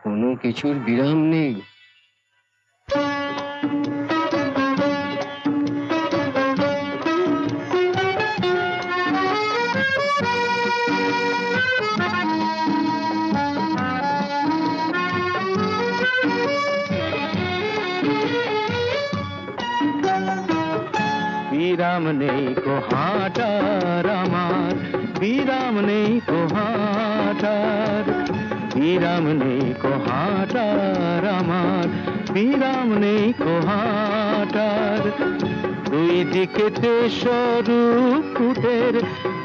কোনো কিছুর বিরাম নেই। বিরাম নেই কো হাঁটার আমার, বিরাম নেই কো হাঁটার, বিরাম নেই কো হাঁটার আমার, বিরাম নেই কো হাঁটার। দুই দিকেতে সরু ফুটের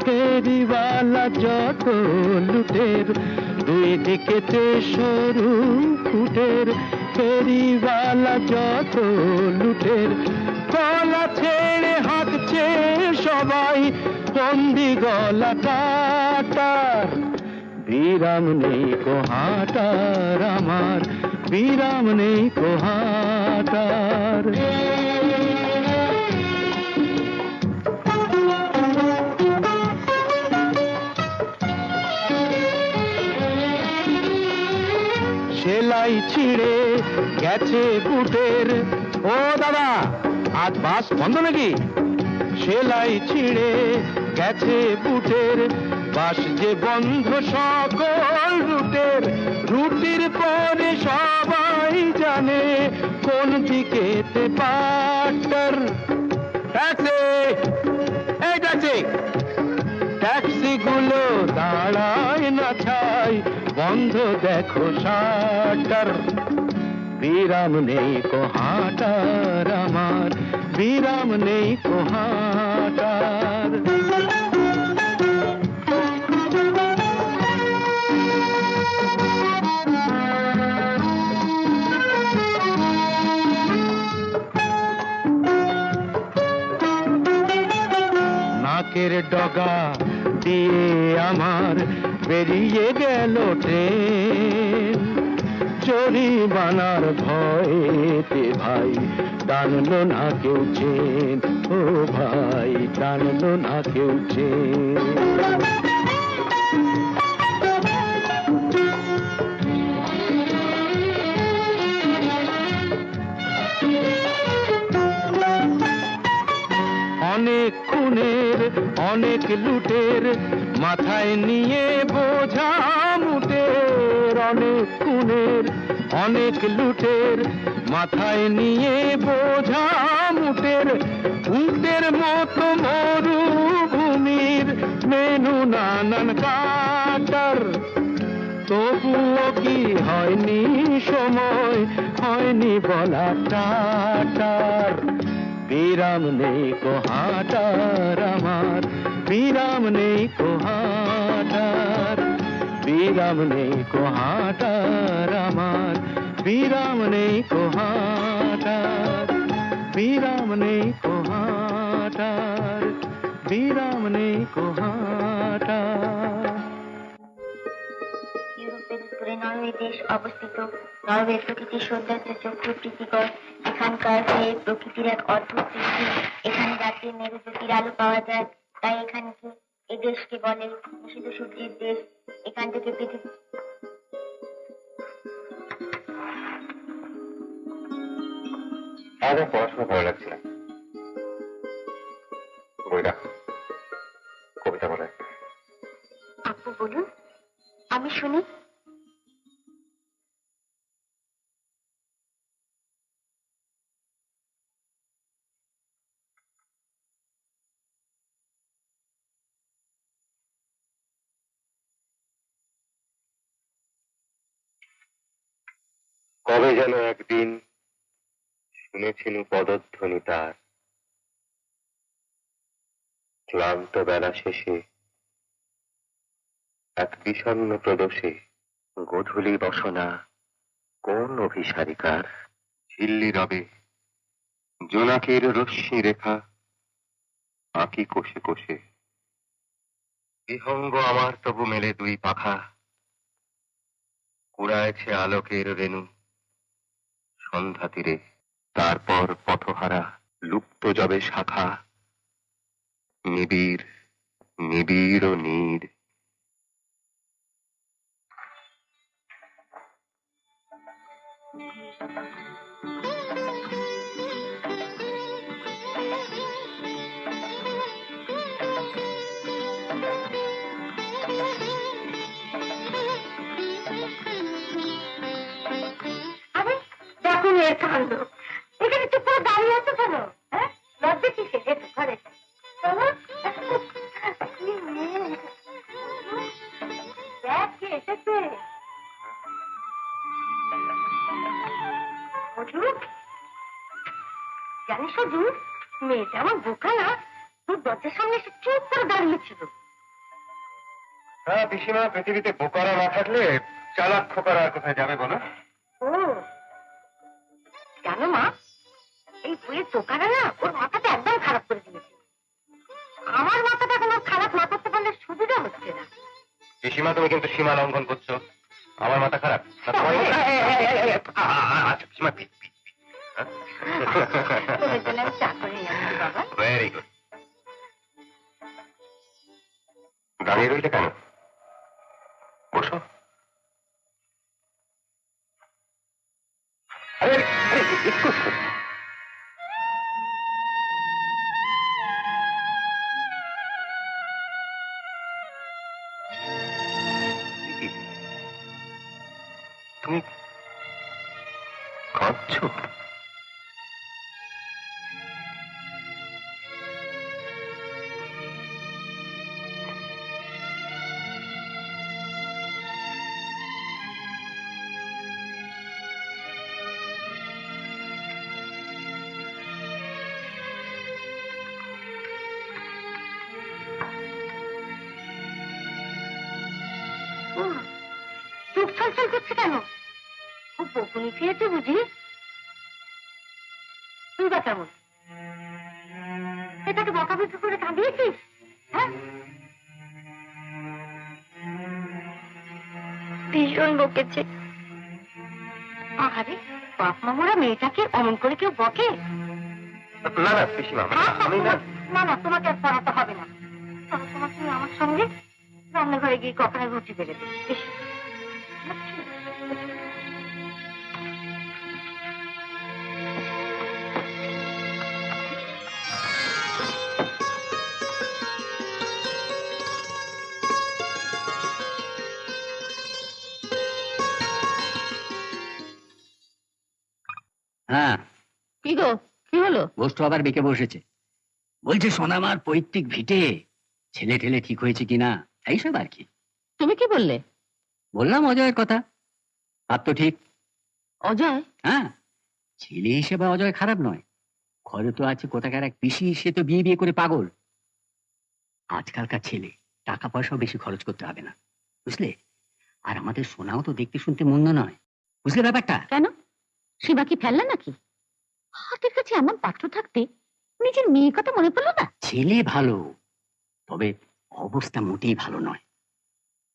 ফেরিওয়ালা যত লুটের, দুই দিকেতে সরু ফুটের ফেরিওয়ালা যত লুটের। গলা ছেড়ে হাঁকছে সবাই বন্দি গলা কাটার। বিরাম নেই কো হাঁটার আমার, বিরাম নেই কো হাঁটার। সেলাই ছিঁড়ে গেছে বুটের, ও দাদা আজ বাস বন্ধ নাকি? সেলাই ছিঁড়ে গেছে বুটের, বাস যে বন্ধ সকল রুটের। রুটির পরে সবাই জানে কোন দিকেতে পাটার। ট্যাক্সি, এই ট্যাক্সি, ট্যাক্সি গুলো দাঁড়ায় না ছাই, বন্ধ দেখো শাটার। বিরাম নেই কো হাঁটার আমার, বিরাম নেই কো হাঁটার। নাকের ডগা দিয়ে আমার বেরিয়ে গেল ট্রেন, জরিমানার ভয়েতে ভাই টানলো না কেউ চেন, ও ভাই টানলো না কেউ চেন। অনেক লুটের, মাথায় নিয়ে বোঝা মুটের, অনেক খুনের, অনেক লুটের, মাথায় নিয়ে বোঝা মুটের, উটের মতো মরুভূমির মেনু নানান কাটার, তবুও কি হয়নি সময়, হয়নি বলা টাটার। বিরাম নেই কো হাটার আমার, বিরাম নেই কো হাটার, বিরাম নেই কো হাটার আমার, বিরাম নেই কো হাটার, বিরাম নেই কো হাটার, বিরাম নেই কো হাটার। ইউরোপের উত্তরে নরওয়ে দেশ অবস্থিত। নরওয়ের প্রকৃতির সৌন্দর্য চক্ষু প্রীতিকর। এখানকার হয়ে প্রকৃতির এক অদ্ভুত সৃষ্টি। এখানে রাতে মেরুজ্যোতির আলো পাওয়া যায়, তাই এখানকে এই দেশকে বলে নিষিদ্ধ সূর্যের দেশ। এখান থেকে পৃথিবী আজ আর পড়াশোনা ভালো লাগছে না, বই রাখো, কবিতা বলে। আপু বলুন, আমি শুনি। কবে যেন একদিন শুনেছিনু পদধ্বনি তার, ক্লান্ত বেলা শেষে এক বিষণ্ণ প্রদোষে, গোধূলি বসনা কোন অভিসারিকার, ঝিল্লি রবে জোনাকের রশ্মি রেখা, আঁকি কোষে কোষে, বিহঙ্গ আমার তবু মেলে দুই পাখা, কুড়াইছে আলোকের রেণু সন্ধ্যা তীরে। তারপর পথহারা লুপ্ত যাবে শাখা, নিবিড় নিবিড় ও নীড়। আরে দেখুন এর কাণ্ড, এখানে চুপ করে দাঁড়িয়ে আছে কেন? হ্যাঁ, লজ্জা কিসে? এসো ঘরে চলো। কি মেয়ে। দেখ কে এসেছে। অজু, জানিস অজু, মেয়েটা আমার বোকা না, তোর দরজার সামনে এসে চুপ করে দাঁড়িয়েছিল। হ্যাঁ পিসিমা, পৃথিবীতে বোকারা না থাকলে চালাক খোকারা আর কোথায় যাবে বলো? ও জানো মা, এই বইয়ের দোকানে না ওর মাথাটা একদম খারাপ করে দিয়েছে। আমার মাথাটা এখন ওর খারাপ না করতে পারলে সুবিধা হচ্ছে না। পিসিমা, তুমি কিন্তু সীমা লঙ্ঘন করছো। আমার মাথা খারাপ না আচ্ছা পিসিমা, তোদের জন্য আমি চা করে নিয়ে আসছি বাবা। Very good. দাঁড়িয়ে রইলে কেন? বসো। আরে আরে একটু তুমি কাঁদছো? চোখ ছলছল করছে কেন? খুব বকুনি খেয়েছে বুঝি? তুই বা কেমন? এটাকে বকাবকি করে কাঁদিয়েছিস? হ্যাঁ, ভীষণ বকেছে। আরে বাপ মামুরা মেয়েটাকে অমন করে কেউ বকে? না না পিসিমা, আমি না। না না, তোমাকে আর পড়াতে হবে না। তবে তোমাকে আমার সঙ্গে রান্নাঘরে গিয়ে কখনো রুটি বেড়ে দেবে। এসো। গোষ্ঠ আবার বেঁকে বসেছে, বলছে সোনামার পৈতৃক ভিটে ছেলে ঠেলে ঠিক হয়েছে কিনা, এইসব আর কি। তুমি কি বললে? বললাম অজয়ের কথা, আর তো ঠিক। অজয়? হ্যাঁ, ছেলে হিসেবে অজয় খারাপ নয়। ঘরে তো আছে কোথাকার এক পিসি, সে তো বিয়ে বিয়ে করে পাগল। আজকালকার ছেলে টাকা পয়সাও বেশি খরচ করতে হবে না, বুঝলে? আর আমাদের সোনাও তো দেখতে শুনতে মন্দ নয়, বুঝলে ব্যাপারটা? কেন, শিবা কি ফেললে নাকি? হাতের কাছে এমন পাত্র থাকতে নিজের মেয়ের কথা মনে পড়লো না? ছেলে ভালো, তবে অবস্থা মোটেই ভালো নয়।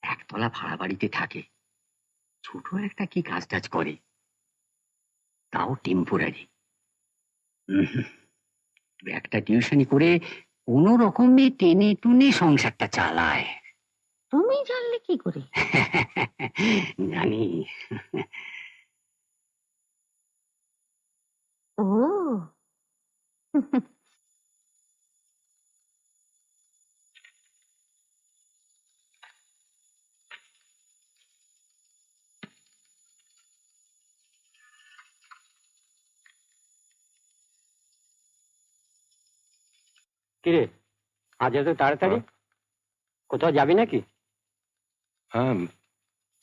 একতলা ভাড়া বাড়িতে থাকে, ছোট একটা কি কাজ টাজ করে, তাও টেম্পোরারি। একটা টিউশনি করে কোন রকমে টেনে টুনে সংসারটা চালায়। তুমি জানলে কি করে? জানি। ও কিরে, আজ এত তাড়াতাড়ি কোথাও যাবি নাকি? হ্যাঁ,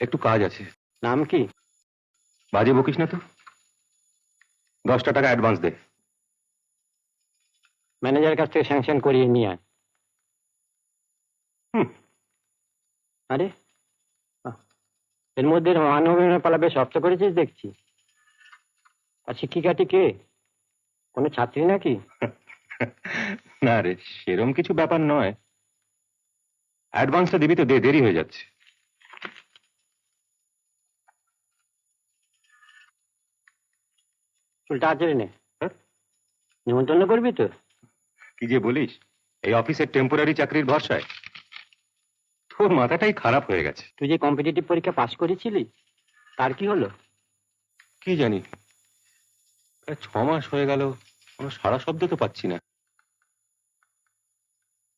একটু কাজ আছে। নাম কি? বাজে বকিস না তো। 10টা টাকা অ্যাডভান্স দে। ম্যানেজারের কাছ থেকে স্যাংশন করিয়ে নিয়ে আয়। আরে এর মধ্যে মানবীয় পালা বেশ রপ্ত করেছিস দেখছি। আর শিক্ষিকাটি কে? কোনো ছাত্রী নাকি? না রে, সেরম কিছু ব্যাপার নয়। অ্যাডভান্সটা দিবি তো, দে, দেরি হয়ে যাচ্ছে। চুলটা আচড়ে নে। নিমন্ত্রণ করবি তো? কি যে বলিস, এই অফিসের টেম্পোরারি চাকরির ভরসায় তোর মাথাটাই খারাপ হয়ে গেছে। তুই যে কম্পিটিটিভ পরীক্ষা পাশ করেছিলি, তার কি হলো? কি জানি, প্রায় 6 মাস হয়ে গেল, কোনো সাড়া শব্দ তো পাচ্ছি না।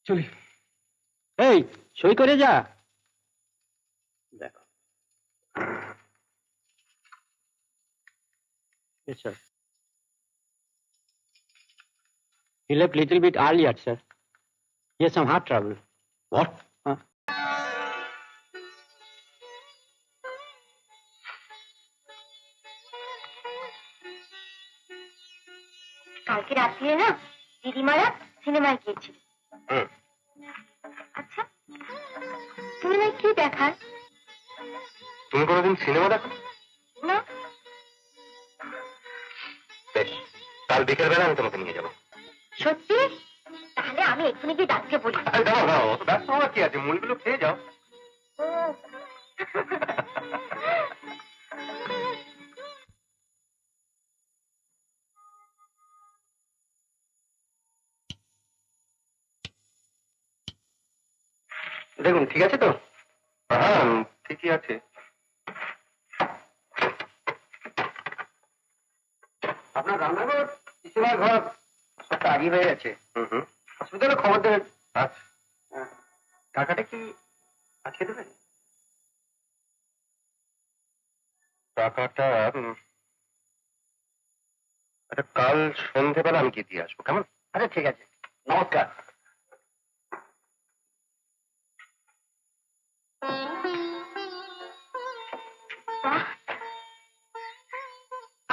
চলি। এই, সই করে যা। দেখো, yes sir. He left little bit earlier, sir. He has some heart trouble. What? কালকে রাত্রে না দিদিমারা সিনেমায় গিয়েছিল। আচ্ছা, সিনেমায় কি দেখার? তুমি কোনোদিন সিনেমা দেখো না। বেশ, কাল বিকেল বেলা আমি তোমাকে নিয়ে যাবো। সত্যি? তাহলে আমি এক্ষুনি গিয়ে ডাকতে বলি। দাও দাও, অত ব্যস্ত হওয়ার কি আছে, মুলগুলো খেয়ে যাও। ও। দেখুন, ঠিক আছে তো? হ্যাঁ, ঠিকই আছে। আপনার রান্নাঘর, পিসিমার ঘর সবটা আগে হয়ে গেছে। হসপিটালে খবর দেবেন। আচ্ছা, টাকাটা কি আজকে দেবেন? টাকাটা আচ্ছা, কাল সন্ধেবেলা আমি গিয়ে দিয়ে আসবো, কেমন? আচ্ছা ঠিক আছে, নমস্কার।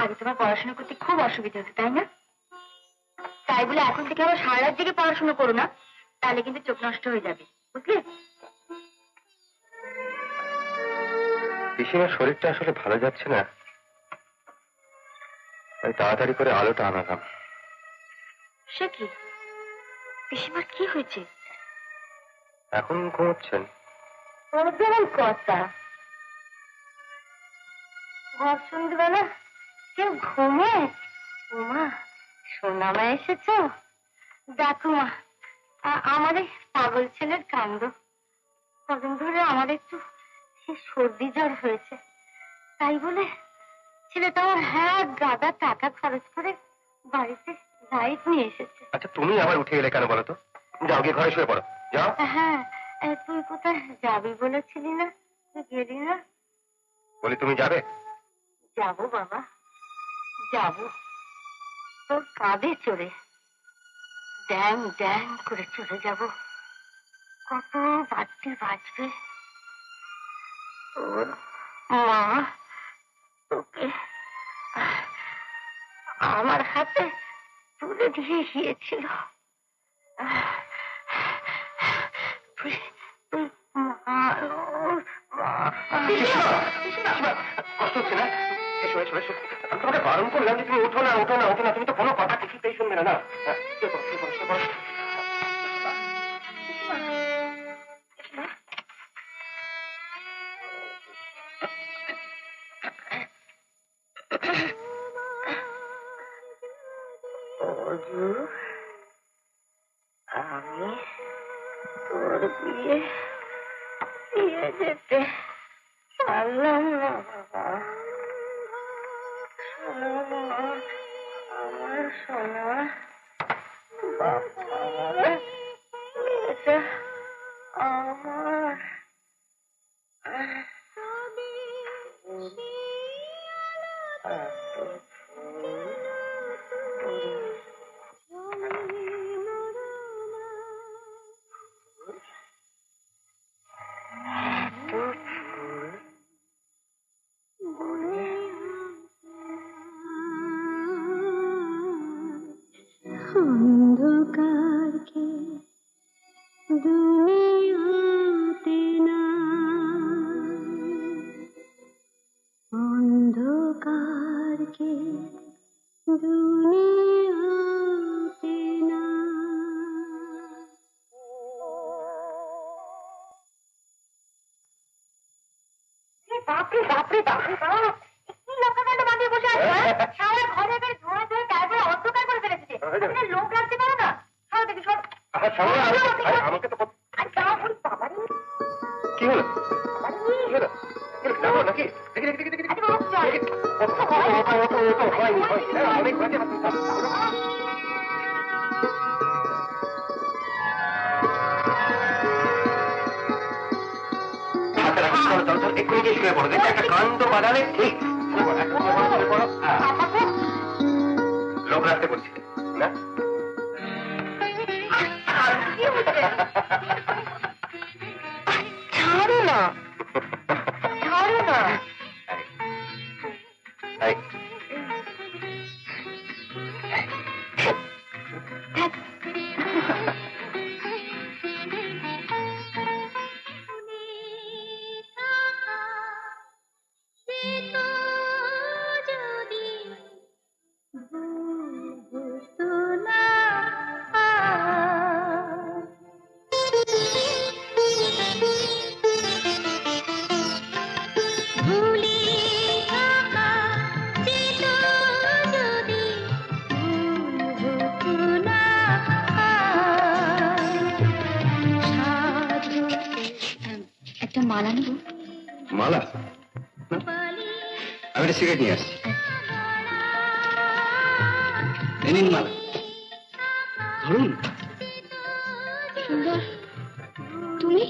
আগে তোমার পড়াশোনা করতে খুব অসুবিধা হতো, তাই না? তাই বলে এখন থেকে আবার সারা রাত জেগে পড়াশোনা করো না, তাহলে কিন্তু চোখ নষ্ট হয়ে যাবে, বুঝলে? পিসিমার শরীরটা আসলে ভালো যাচ্ছে না, তাই তাড়াতাড়ি করে আলোটা আনালাম। সে কি, পিসিমার কি হয়েছে? এখন ঘুমোচ্ছেন। ওর যেমন কথা, ঘর সন্ধ্যেবেলা কেউ ঘুমে? উমা, সোনামা এসেছ? দেখো মা, আমার এই পাগল ছেলের কাণ্ড। কদিন ধরে আমার একটু সর্দি জ্বর হয়েছে, তাই বলে ছেলেটা আমার হ্যাঁ গাদা টাকা খরচ করে বাড়িতে লাইট নিয়ে এসেছে। আচ্ছা, তুমি আবার উঠে এলে কেন বলো তো? যাও, গিয়ে ঘরে শুয়ে পড়ো, যাও। হ্যাঁ, তুই কোথায় যাবি বলেছিলি না? তুই গেলি না? বলি, তুমি যাবে? যাবো বাবা, যাবো, তোর কাঁধে চড়ে। ড্যাং ড্যাং করে চলে যাব, কত বাজতে বাজবে। তোর মা তোকে আমার হাতে তুলে দিয়ে গিয়েছিল। কষ্ট হচ্ছে না? এসো এসো এসো, আমি তোমাকে বারণ করলাম যে তুমি ওঠো না ওঠো না ওঠো না, তুমি তো কোনো কথা কিছুতেই শুনবে না। না শুয়ে পড়ো, শুয়ে পড়ো, শুয়ে পড়ো। অজু, আমি তোর বিয়ে দিয়ে যেতে পারলাম না বাবা। শোনো মা, আমার সোনা বাবা, এটা আমার। অন্ধকারকে দুনিয়াতে না, অন্ধকারকে দুনিয়াতে না। বাপরে বাপরে বাপরে বাপ, কি লঙ্কাকাণ্ড বাঁধিয়ে বসে আছে? সারা ঘরে এবার ধোয়া ধোয়া তারপরে অন্ধকার করে ফেলেছে। লোক রাখতে পারো না? সব দেখি সব। আমাকে তো আর যা বল বাবা রে। কি হলো? কি হলো? যাবো নাকি? দেখি দেখি দেখি দেখি। অনেক বাজে এক্ষুনি গিয়ে শুয়ে পড়ো, দেখো একটা কাণ্ড বাজালে ঠিক। লোক রাখতে বলছি না? ছাড়ো না, ছাড়ো না। একটা মালা নেব। মালা? আমি একটা সিগারেট নিয়ে আসছি। নিন মালা, ধরুন। সুন্দর, তুমি?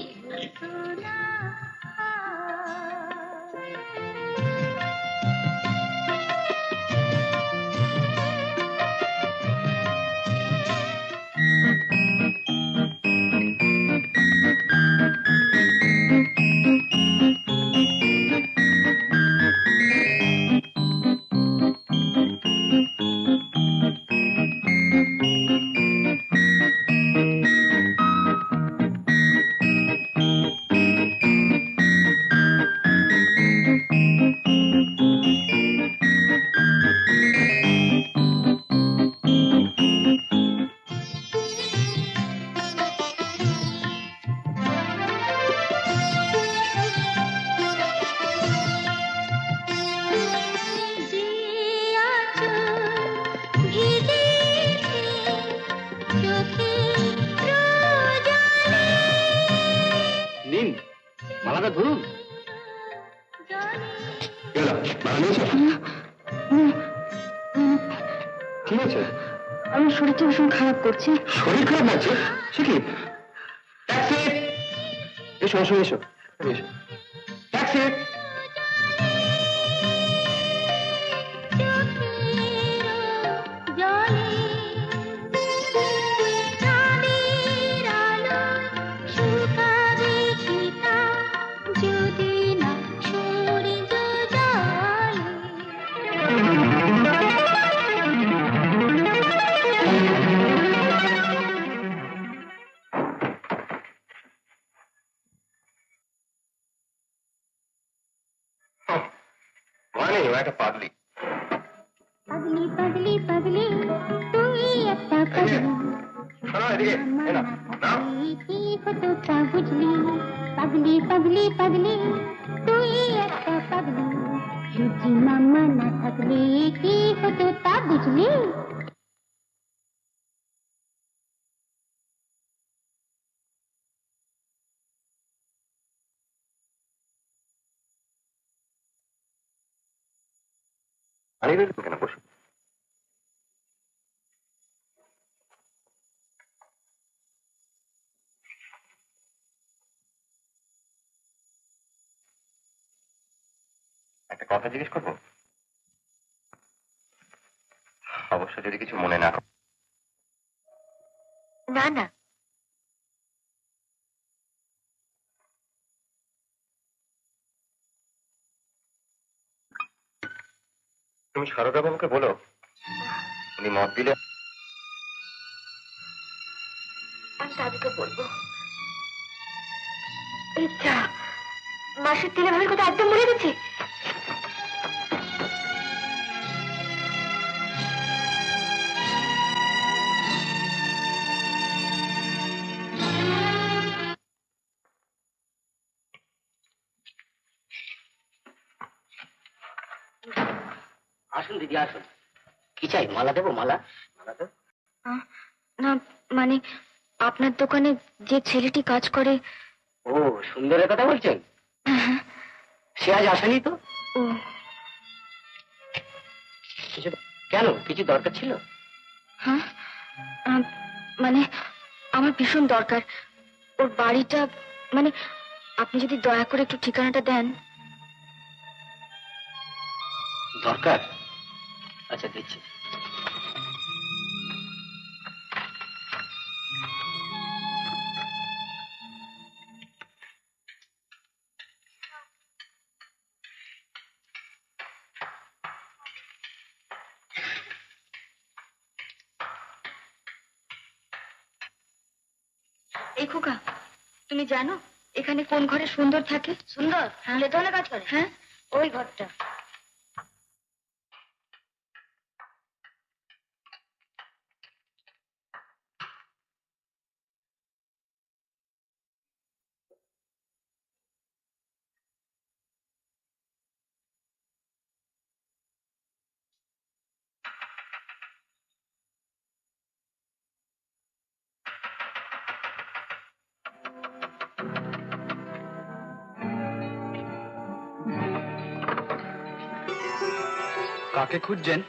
নিন মালাটা ধরুন। মালা নিয়েছো? কি হয়েছে? আমার শরীরটা ভীষণ খারাপ করছে। শরীর খারাপ লাগছে? সে কি? ট্যাক্সি! এসো এসো এসো এসো। ট্যাক্সি! ও একটা পাগলি। पगली पगली पगली तू ही अत्ता पगली শোনো এদিকে, এই নাও, নাও। की हो तोता बुझली पगली पगली पगली तू ही अत्ता पगली झूठी मामा ना थकली की हो तोता बुझली আরে রইল কেন, বসো। একটা কথা জিজ্ঞেস করবো? অবশ্য যদি কিছু মনে না করো। না না, তুমি সারদা বাবুকে বলো উনি মত দিলে আমি দাদুকে বলবো। ইচ্ছা মাসের তেলে ভাবের কথা একদম ভুলে গেছি। আসুন দিদি, আসুন। কি চাই? মালা দেবো? মালা মালা দেবো। না মানে আপনার দোকানে যে ছেলেটি কাজ করে। ও, সুন্দরের কথা বলছেন? সে আজ আসেনি তো। ও কিছু কেন, কিছু দরকার ছিল? হ্যাঁ, মানে আমার ভীষণ দরকার ওর বাড়িটা। মানে আপনি যদি দয়া করে একটু ঠিকানাটা দেন। দরকার? আচ্ছা, দিচ্ছি। এই খোকা, তুমি জানো এখানে কোন ঘরে সুন্দর থাকে? সুন্দর? হ্যাঁ, ধরে কাজ করে। হ্যাঁ, ওই ঘরটা। কাকে খুঁজছেন?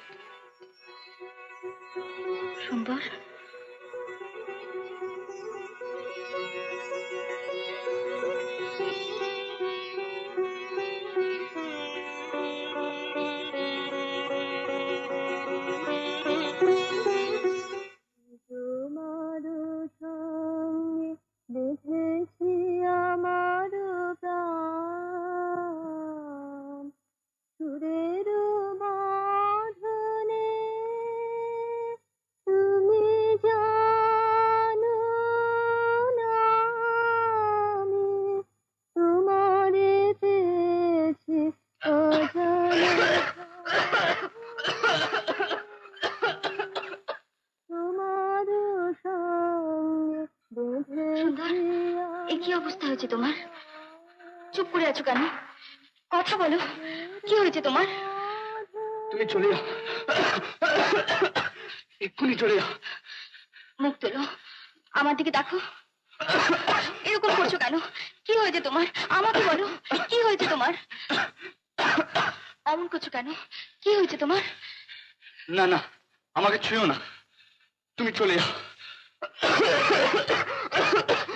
সুন্দর। তোমার সঙ্গে দেখেছি আমার প্রাণ সুরের বাঁধনে। তুমি জানো না আমি তোমারে পেয়েছি অজানা। তোমার সঙ্গে দেখেছি। এ কি অবস্থা হয়েছে তোমার? চুপ করে আছো কেন? কথা বলো, কি হয়েছে তোমার? তুমি চলে যাও, এক্ষুনি চলে যাও। মুখ তোলো, আমার দিকে দেখো। এরকম করছো কেন? কি হয়েছে তোমার? আমাকে বলো, কি হয়েছে তোমার? অমন করছো কেন? কি হয়েছে তোমার? না না, আমাকে ছুঁয়ো না, তুমি চলে যাও।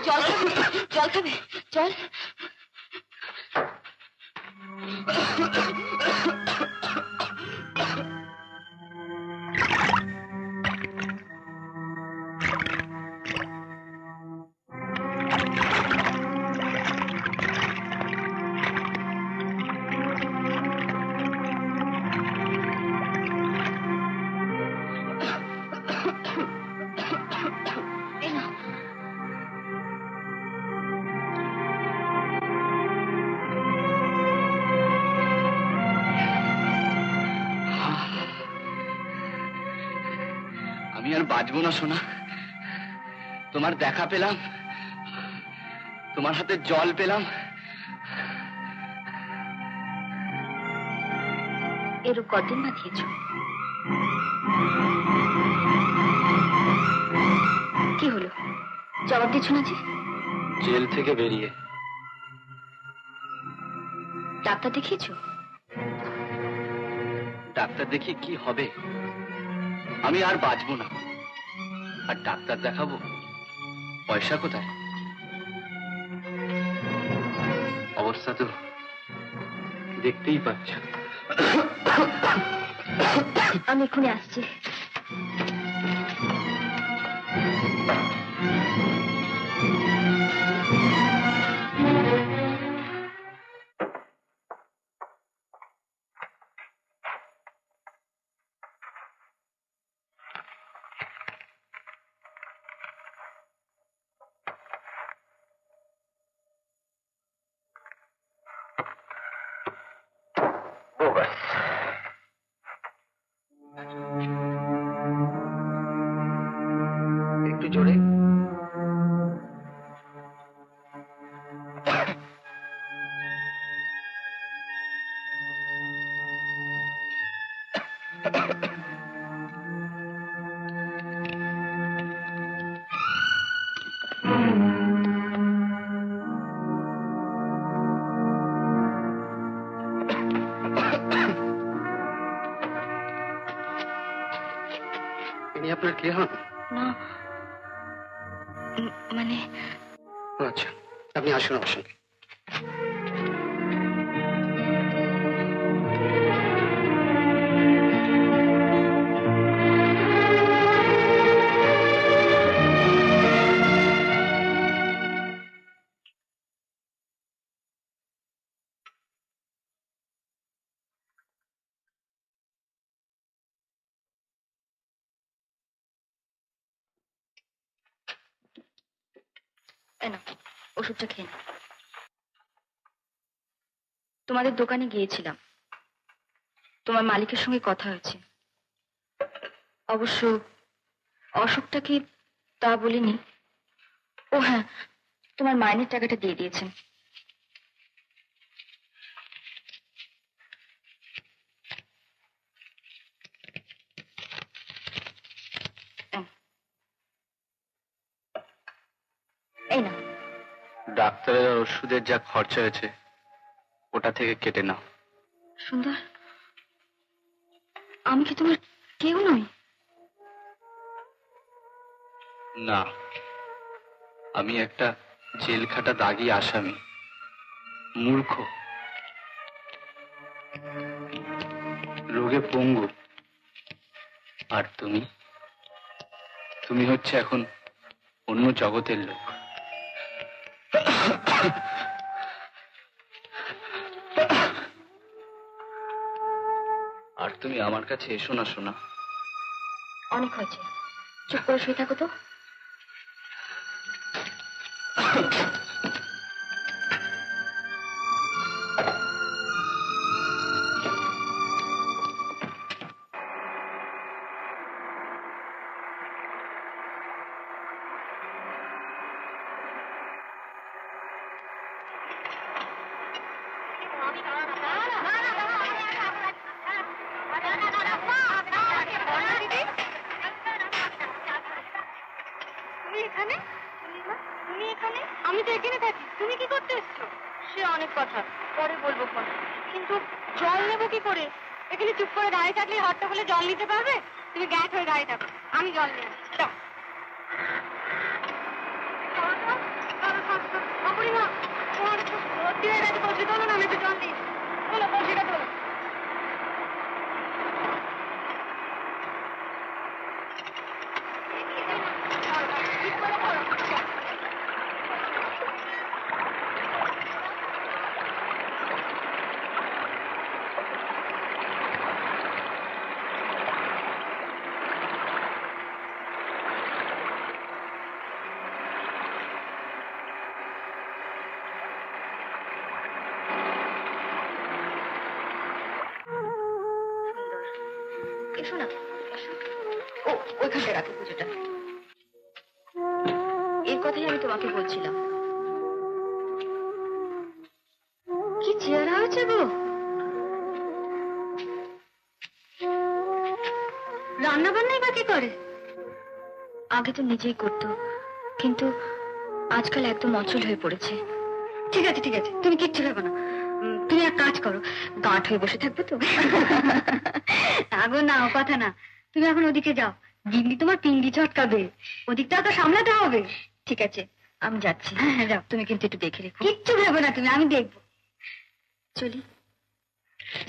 জল খাবে? জল খাবে? জল। আর বাঁচবো না সোনা। তোমার দেখা পেলাম, তোমার হাতে জল পেলাম। এরূপ কদিন বাঁধিয়েছ? কি হলো, জবাব দিচ্ছ না যে? জেল থেকে বেরিয়ে। ডাক্তার দেখিয়েছ? ডাক্তার দেখিয়ে কি হবে? আমি আর বাঁচবো না। আর ডাক্তার দেখাবো, পয়সা কোথায়? অবস্থা তো দেখতেই পাচ্ছ। আমি এক্ষুনি আসছি। একটু জোরে। ইনি আপনার কে হন? না, মানে আচ্ছা, আপনি আসুন আসুন। না, ওষুধটা খেয়ে নাও। তোমাদের দোকানে গিয়েছিলাম, তোমার মালিকের সঙ্গে কথা হয়েছে। অবশ্য অসুখটা কি তা বলিনি। ও হ্যাঁ, তোমার মাইনের টাকাটা দিয়ে দিয়েছেন। এই না, ডাক্তারের আর ওষুধের যা খরচা হয়েছে ওটা থেকে কেটে নাও। সুন্দর, আমি কি তোমার কেউ নই? না, আমি একটা জেল খাটা দাগি আসামি, মূর্খ, রোগে পঙ্গু। আর তুমি, তুমি হচ্ছে এখন অন্য জগতের লোক। আর তুমি আমার কাছে এসো না সোনা। অনেক হয়েছে, চুপ করে শুয়ে থাকো তো। আমি তো এখানে থাকি, তুমি কি করতে এসছো? সে অনেক কথা, পরে বলবো ফোন। কিন্তু জল নেবো কি করে? এখানে চুপ করে দাঁড়িয়ে থাকলে হাতটা খুলে জল নিতে পারবে? তুমি গ্যাস হয়ে দাঁড়িয়ে থাকো, আমি জল নিয়ে আসছি। যাও। বুড়িমা, তোমার একটু ভর্তি হয়ে গেছে, কলসি তোলো না, আমি একটু জল দিই। তোলো, কলসিটা তোলো। এসো না, এসো। ও, ওই ওইখানটা রাখো পুজোটা। এর কথাই আমি তোমাকে বলছিলাম। কি চেহারা হয়েছে গো! রান্না বান্নাই বা কি করে? আগে তো নিজেই করতো, কিন্তু আজকাল একদম অচল হয়ে পড়েছে। ঠিক আছে ঠিক আছে, তুমি কিচ্ছু ভেবো না। তুমি এক কাজ করো, গাঁট হয়ে বসে থাকবে তো। আগো না, ও কথা না। তুমি এখন ওদিকে যাও, গিন্নি তোমার পিন্ডি চটকাবে, ওদিকটাও তো সামলাতে হবে। ঠিক আছে, আমি যাচ্ছি। হ্যাঁ যাও, তুমি কিন্তু একটু দেখে রেখো। কিচ্ছু ভেবো না তুমি, আমি দেখবো। চলি,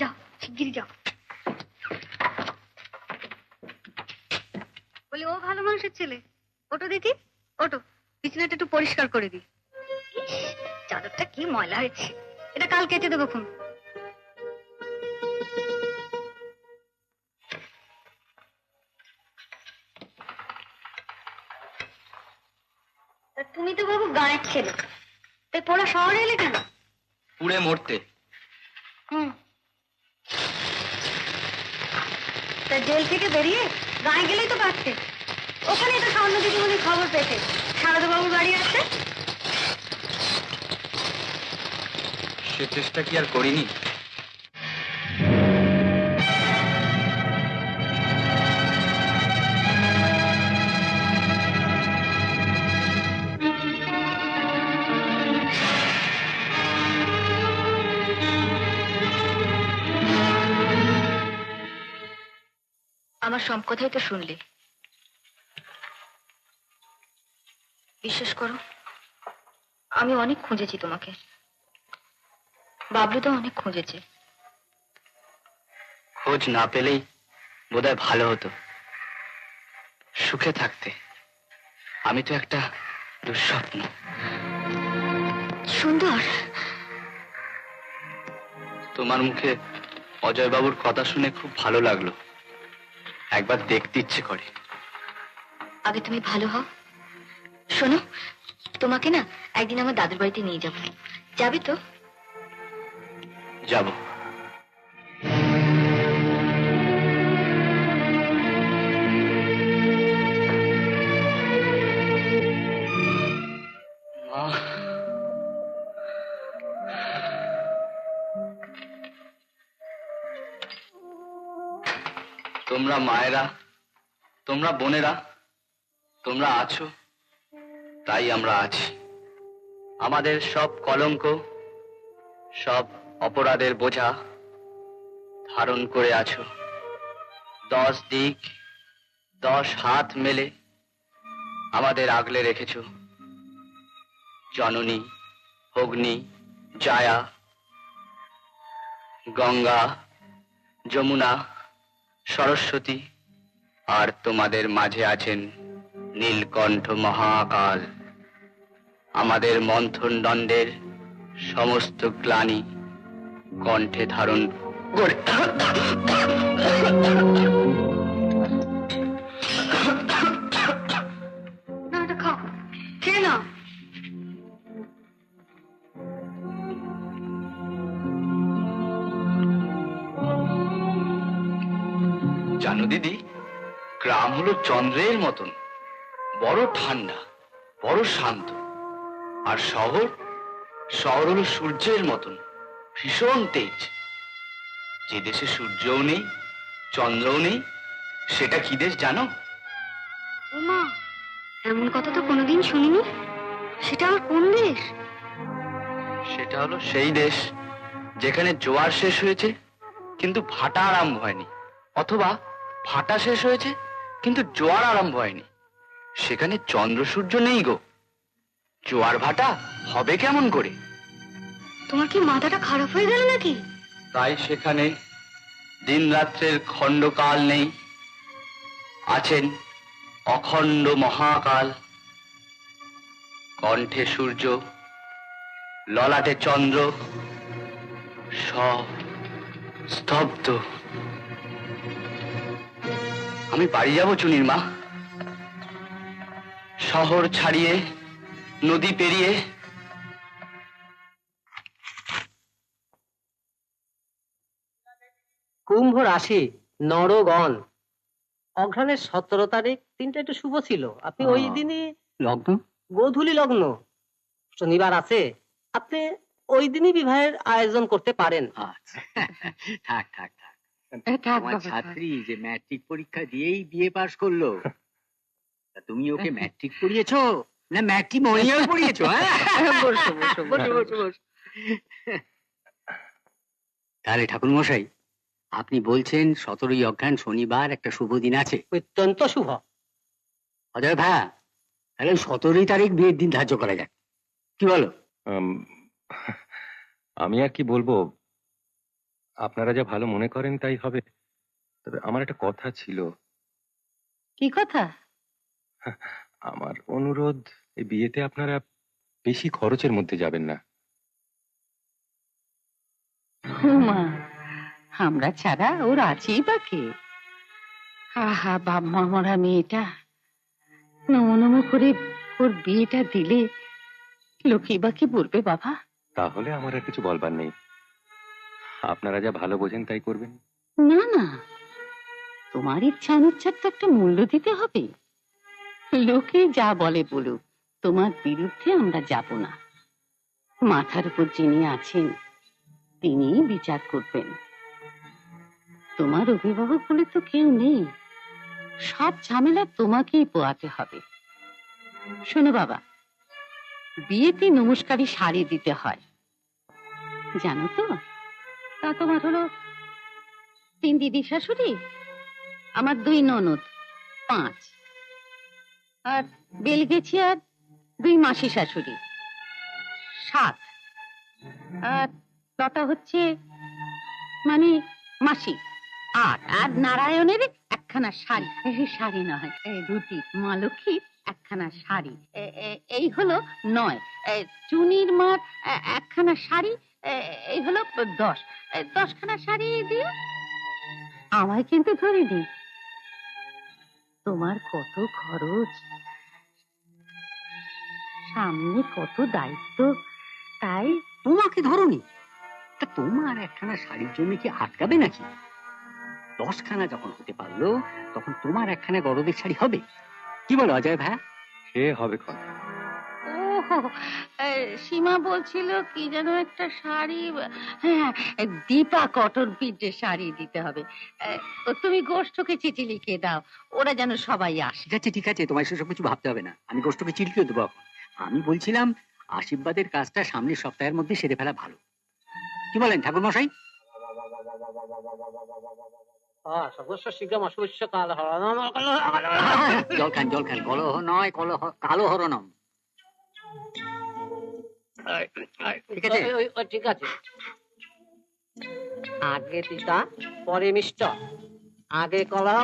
যাও শিগগিরি যাও। বলি, ও ভালো মানুষের ছেলে, ওটো দিদি, ওটো, বিছানাটা একটু পরিষ্কার করে দি। চাদরটা কি ময়লা হয়েছে, এটা কাল কেটে দেবো খুন। তুমি তো বাবু গাঁয়ের ছেলে, তাই পোড়া শহরে এলে কেন? পুড়ে মরতে। হুম, তা জেল থেকে বেরিয়ে গাঁয়ে গেলেই তো পারতে। ওখানেই তো স্বর্ণ দিদিমণির খবর পেতে শারদাবাবুর বাড়ি আছে। সে চেষ্টা কি আর করিনি? আমার সব কথাই তো শুনলে। বিশ্বাস করো, আমি অনেক খুঁজেছি তোমাকে, বাবলু তো অনেক খুঁজেছে। খোঁজ না পেলেই বোধহয় ভালো হতো, সুখে থাকতে। আমি তো একটা দুঃস্বপ্ন। সুন্দর, তোমার মুখে অজয় বাবুর কথা শুনে খুব ভালো লাগলো, একবার দেখতে ইচ্ছে করে। আগে তুমি ভালো হও। শোনো, তোমাকে না একদিন আমার দাদুর বাড়িতে নিয়ে যাবো, যাবে তো? যাব। মা, তোমরা মায়েরা, তোমরা বোনেরা, তোমরা আছো, তাই আমরা আছি। আমাদের সব কলঙ্ক, সব অপরাধের বোঝা ধারণ করে আছো। 10 দিক 10 হাত মেলে আমাদের আগলে রেখেছো। জননী, অগ্নি, জায়া, গঙ্গা, যমুনা, সরস্বতী, আর তোমাদের মাঝে আছেন নীলকণ্ঠ মহাকাল। আমাদের মন্থন দণ্ডের সমস্ত গ্লানি কণ্ঠে ধারণ করে। না, এটা খাও, খেয়ে নাও। জানো দিদি, গ্রাম হলো চন্দ্রের মতন, বড় ঠান্ডা, বড় শান্ত। আর শহর, শহর হলো সূর্যের মতন, ভীষণ তেজ। যে দেশে সূর্যও নেই, চন্দ্রও নেই, সেটা কি দেশ জানো? ওমা, এমন কথা তো কোনোদিন শুনিনি। সেটা আর কোন দেশ? সেটা হলো সেই দেশ যেখানে জোয়ার শেষ হয়েছে কিন্তু ভাটা আরম্ভ হয়নি, অথবা ভাটা শেষ হয়েছে কিন্তু জোয়ার আরম্ভ হয়নি। সেখানে চন্দ্র সূর্য নেই গো, জোয়ার ভাটা হবে কেমন করে? তোমার কি মাথাটা খারাপ হয়ে গেল নাকি? তাই সেখানে দিন রাত্রের খণ্ডকাল নেই, আছেন অখণ্ড মহাকাল। কণ্ঠে সূর্য, ললাটে চন্দ্র, সব স্তব্ধ। আমি বাড়ি যাব চুনির মা, শহর ছাড়িয়ে, নদী পেরিয়ে। কুম্ভ রাশি, নরগণ। অঘ্রাণের 17 তারিখ দিনটা একটু শুভ ছিল, আপনি ওই দিনই লগ্ন গোধূলি লগ্ন শনিবার আছে, আপনি ওই দিনই বিবাহের আয়োজন করতে পারেন। আচ্ছা থাক থাক থাক থাক আমার বাবা, থাক। ছাত্রী যে ম্যাট্রিক পরীক্ষা দিয়েই বিয়ে পাশ করলো, তা তুমি ওকে ম্যাট্রিক পড়িয়েছো না ম্যাট্রিমোনিয়াল পড়িয়েছো? বসো, বসো, বসো বসো বসো। তাহলে ঠাকুর মশাই, আপনি বলছেন 17ই অঘ্রাণ শনিবার একটা শুভ দিন আছে? অত্যন্ত শুভ। অজয় ভাই, তাহলে 17ই তারিখ বিয়ের দিন ধার্য করা যাক, কি বলো? আমি আর কি বলবো, আপনারা যা ভালো মনে করেন তাই হবে। তবে আমার একটা কথা ছিল। কি কথা? আমার অনুরোধ, এই বিয়েতে আপনারা বেশি খরচের মধ্যে যাবেন না। মা, আমরা ছাড়া ওর আছেই বা কে? আহা, বাবা মরা মেয়েটা নমো নমো করে ওর বিয়েটা দিলে লোকে বা কি বলবে বাবা? তাহলে আমার আর কিছু বলবার নেই, আপনারা যা ভালো বোঝেন তাই করবেন। না না, তোমার ইচ্ছা অনুচ্ছার তো একটা মূল্য দিতে হবে। লোকে যা বলে বলুক, তোমার বিরুদ্ধে আমরা যাব না। মাথার উপর যিনি আছেন তিনি বিচার করবেন। তোমার অভিভাবক বলে তো কেউ নেই, সব ঝামেলা তোমাকেই পোয়াতে হবে। শোনো বাবা, বিয়েতে নমস্কারী শাড়ি দিতে হয়, জানো তো? তা তোমার হলো 3 দিদি শাশুড়ি, আমার 2 ননদ, 5, আর বেলগেছি আর 2 মাসি শাশুড়ি, 7, আর লতা হচ্ছে মানে মাসি, 8, আর নারায়ণের একখানা শাড়ি, শাড়ি নয় ধুতি, মা লক্ষ্মীর একখানা শাড়ি, এই হলো 9, চুনির মার একখানা শাড়ি, এই হলো 10, 10খানা শাড়ি দিয়ে আমায় কিন্তু ধরিনি। তোমার কত খরচ, সামনে কত দায়িত্ব, তাই তোমাকে ধরনি, তা তোমার একখানা শাড়ির জন্য কি আটকাবে নাকি? 10খানা যখন হতে পারলো, তখন তোমার একখানা গরদের শাড়ি হবে, কি বলো অজয় ভাই? সে হবে ক্ষণ। ওহো, সীমা বলছিল কি যেন একটা শাড়ি, হ্যাঁ, দীপা কটন প্রিন্টের শাড়ি দিতে হবে। তুমি গোষ্ঠকে চিঠি লিখে দাও, ওরা যেন সবাই আসে। ঠিক আছে ঠিক আছে, তোমার সেসব কিছু ভাবতে হবে না, আমি গোষ্ঠকে চিঠি দেবো এখন। আমি বলছিলাম আশীর্বাদের কাজটা সামনের সপ্তাহের মধ্যে সেরে ফেলা ভালো, কি বলেন ঠাকুর মশাই? সর্বস্ব শীঘ্রম অশুভস্য কাল হরণম। জল খান জল খান, কলহ নয় কলহ, কালো হরণম। ঠিক আছে ঠিক আছে। আগে পিতা পরে মিষ্ট, আগে কলহ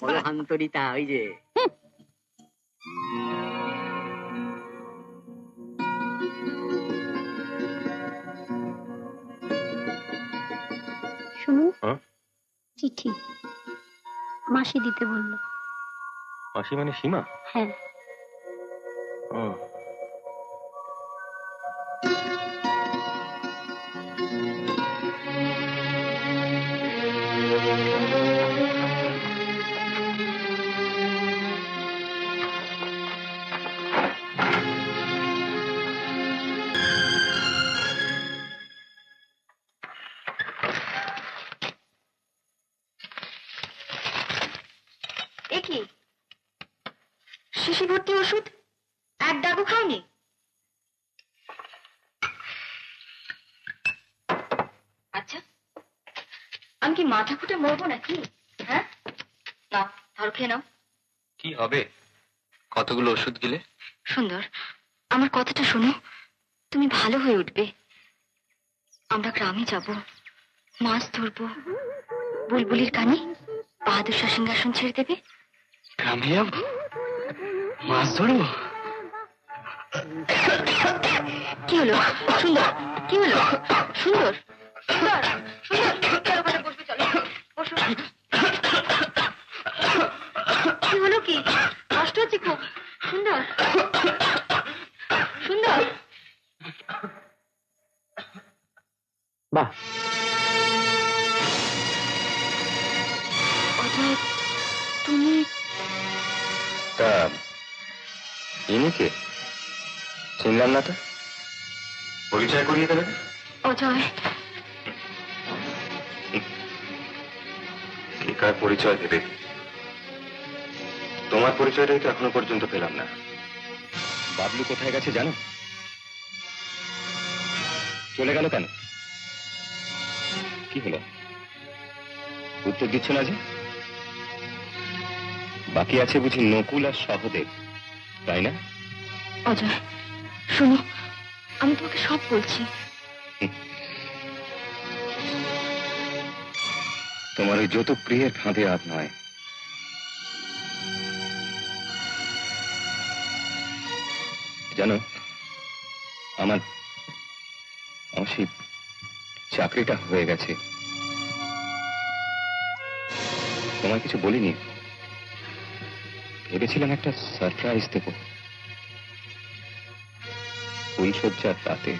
কলহান্তরিতা, ওই যে শুনুন, হ্যাঁ? চিঠি মাসি দিতে বললো। মাসি মানে সীমা? হ্যাঁ। ও, এ কি শিশি ভর্তি ওষুধ, এক ডাবও খাওনি? আচ্ছা, আমি কি মাথা ফুটে মরবো নাকি? হ্যাঁ, নাও ধরো, খেয়ে নাও। কি হবে কতগুলো ওষুধ গেলে? সুন্দর, আমার কথাটা শোনো, তুমি ভালো হয়ে উঠবে। আমরা গ্রামে যাব, মাছ ধরবো, বুলবুলির কানে বাহাদুর শাহ সিংহাসন ছেড়ে দেবে। গ্রামে যাব, মাছ ধরবো? কি হলো সুন্দর, কি হলো সুন্দর? সুন্দর, সুন্দর, চলো ঘরে বসবে, চলো বসো। কি হলো, কি কষ্ট হচ্ছে খুব? সুন্দর, সুন্দর। বাহ, অজয়, তুমি ইনি কে? চিনলাম না তো, পরিচয় করিয়ে দেবেন? অজয়। কে কার পরিচয় দেবে? তোমার পরিচয়টাই তো এখনো পর্যন্ত পেলাম না। বাবলু কোথায় গেছে জানো? চলে গেল কেন? কি হলো, উত্তর দিচ্ছ না যে? বাকি আছে বুঝি নকুল আর সহদেব, তাই না? অজয় শোনো, আমি তোমাকে সব বলছি। তোমার ওই যত প্রিয়ের ফাঁদে আর নয়। জানো, আমার সেই চাকরিটা হয়ে গেছে। তোমায় কিছু বলিনি, ভেবেছিলাম একটা সারপ্রাইজ দেব ফুলসজ্জার রাতে।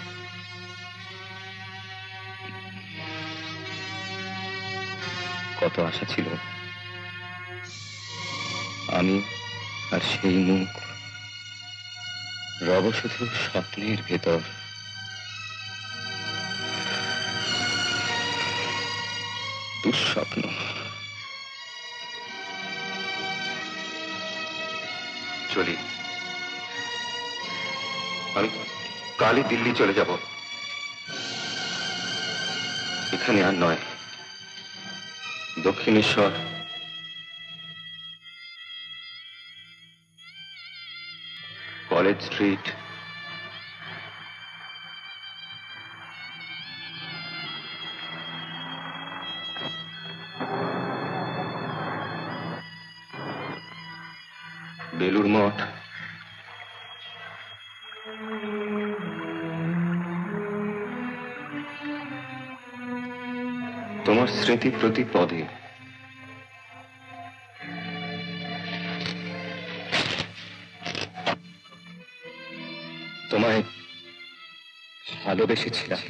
কত আশা ছিল, আমি আর সেই মুখ রব শুধু স্বপ্নের ভেতর। দুঃস্বপ্ন। চলি, আমি কালই দিল্লি চলে যাব। এখানে আর নয়, দক্ষিণেশ্বর, কলেজ স্ট্রিট, বেলুর মঠ, তোমার স্মৃতি প্রতি পদে। তোমায় ভালোবেসেছিলাম।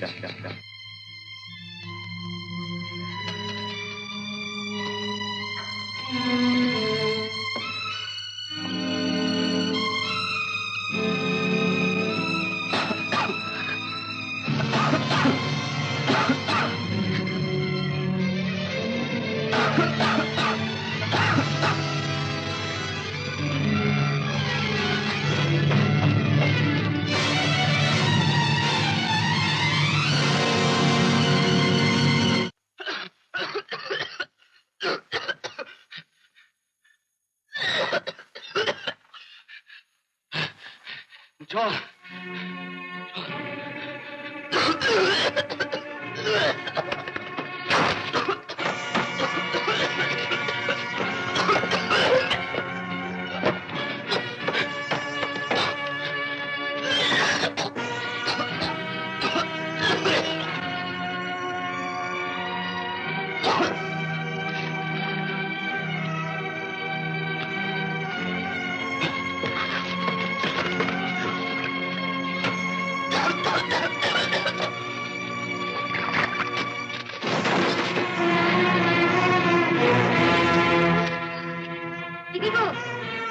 চল,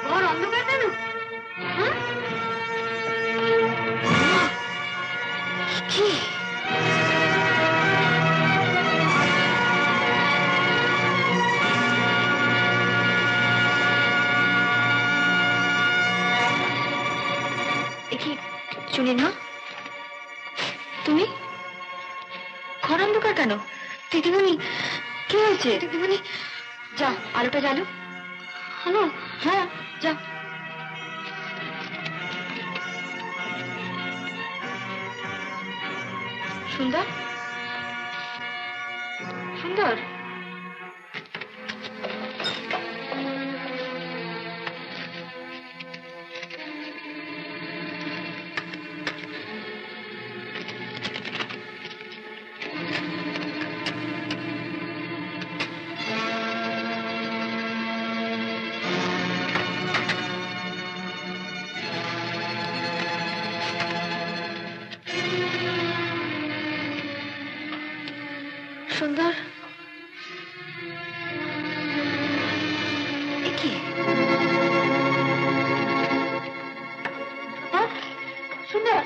ঘর অন্ধকার কেন? কি চুনির মা, তুমি? ঘর অন্ধকার কেন? দিদিমণি কি হয়েছে? দিদিমণি যা, আলোটা জ্বালো। হ্যালো, হ্যাঁ যা। সুন্দর, সুন্দর, সুন্দর। কি সুন্দর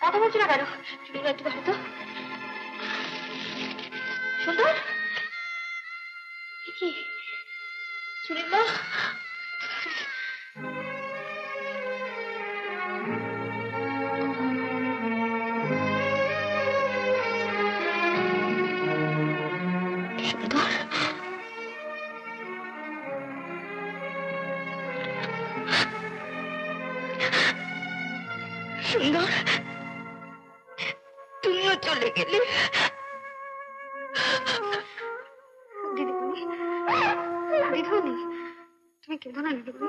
কথা বলছি না কেন? চুড়িটা একটু দেখো তো। সুন্দর কি চুড়ির মা? সুন্দর তুমিও চলে গেলে। দিদিমণি দিদিমণি তুমি কেঁদো না দিদিমণি।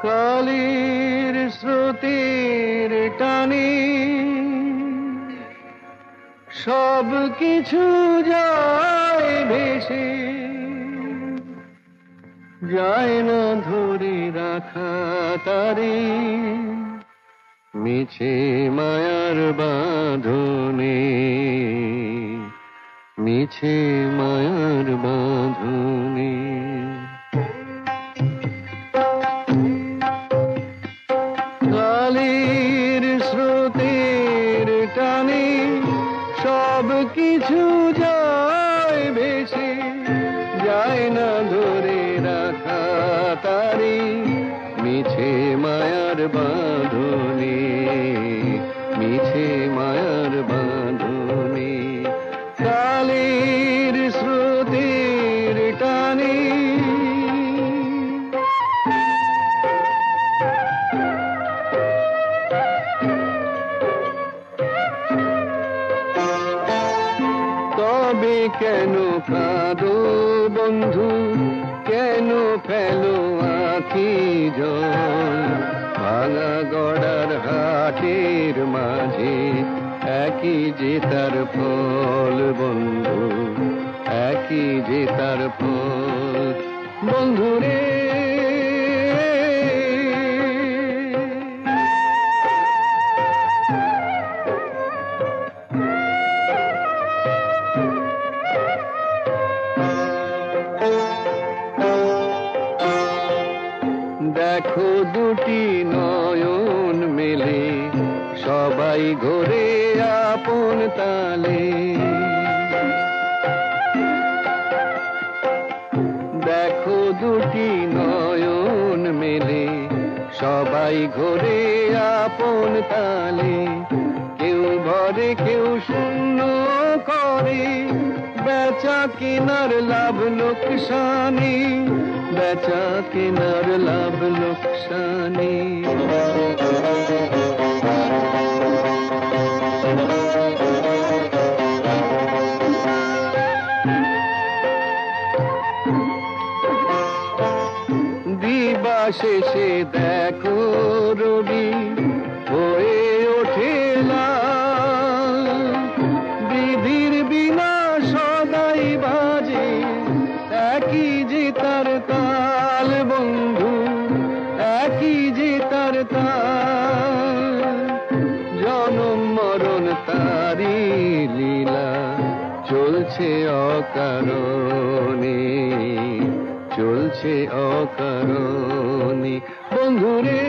কালের স্রোতের টানে সব কিছু যায় ভেসে, যায় না ধরে রাখা তারে মিছে মায়ার বাঁধনে, মিছে মায়ার বাঁধনে। কালের স্রোতের টানে সব কিছু যায় ভেসে, যায় না ধরে রাখা তারে মিছে মায়ার বাঁধনে, মিছে মায়ার বাঁধনে। কালের স্রোতের টানে তবে কেন কাঁদো বন্ধু, কেন ফেলো আঁখি জল? ভাঙা গড়ার হাটের মাঝে একই যে তার ফল বন্ধু, একই যে তার ফল বন্ধুরে। দেখো দুটি নয়ন মেলে সবাই ঘোরে আপন তালে, দেখো দুটি নয়ন মেলে সবাই ঘোরে আপন তালে। কেউ ভরে কেউ শূন্য করে, বেচা কেনার লাভ লোকসানি, বেচা কেনার লাভ লোকসানি। দিবা শেষে দেখো রবি হয়ে ওঠে লাল, বিধির বিনা সদাই বাজে একই যে তার তাল বন্ধু, একই যে তার তাল। জনম মরণ তারি লীলা চলছে অকারণে, চলছে অকারণে বন্ধুরে।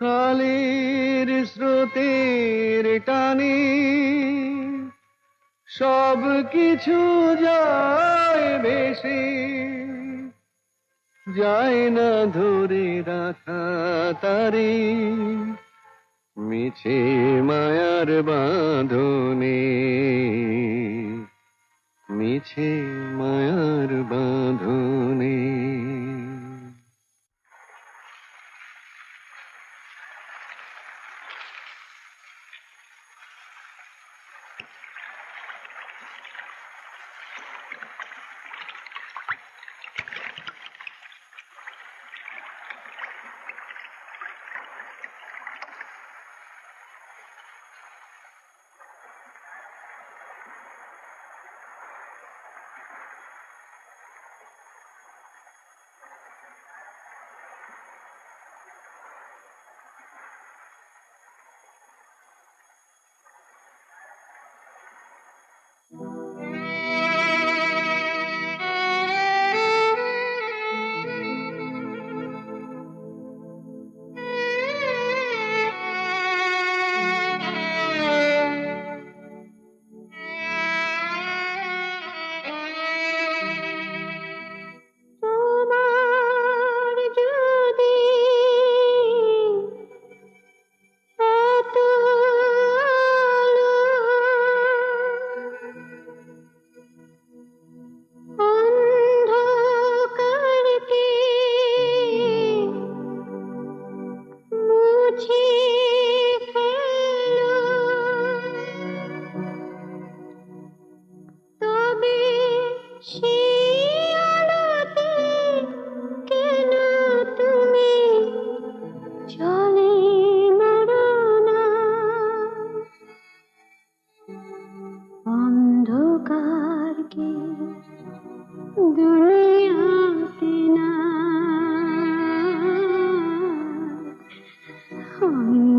কালের স্রোতের টানে সব কিছু যায় ভেসে, যায় না ধরে রাখা তারে মিছে মায়ার বাঁধনে, মিছে মায়ার বাঁধনে।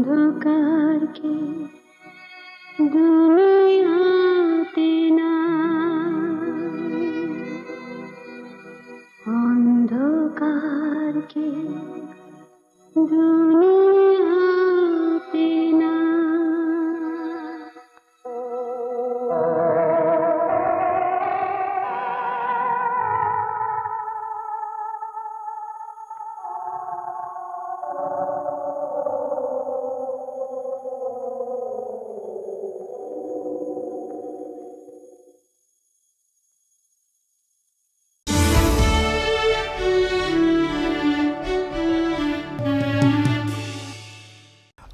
অন্ধকারকে দুনিয়াতে না, অন্ধকারকে দুনিয়াতে না।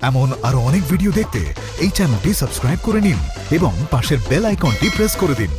এমন আরো অনেক ভিডিও দেখতে এই চ্যানেলটি সাবস্ক্রাইব করে নিন এবং পাশের বেল আইকনটি প্রেস করে দিন।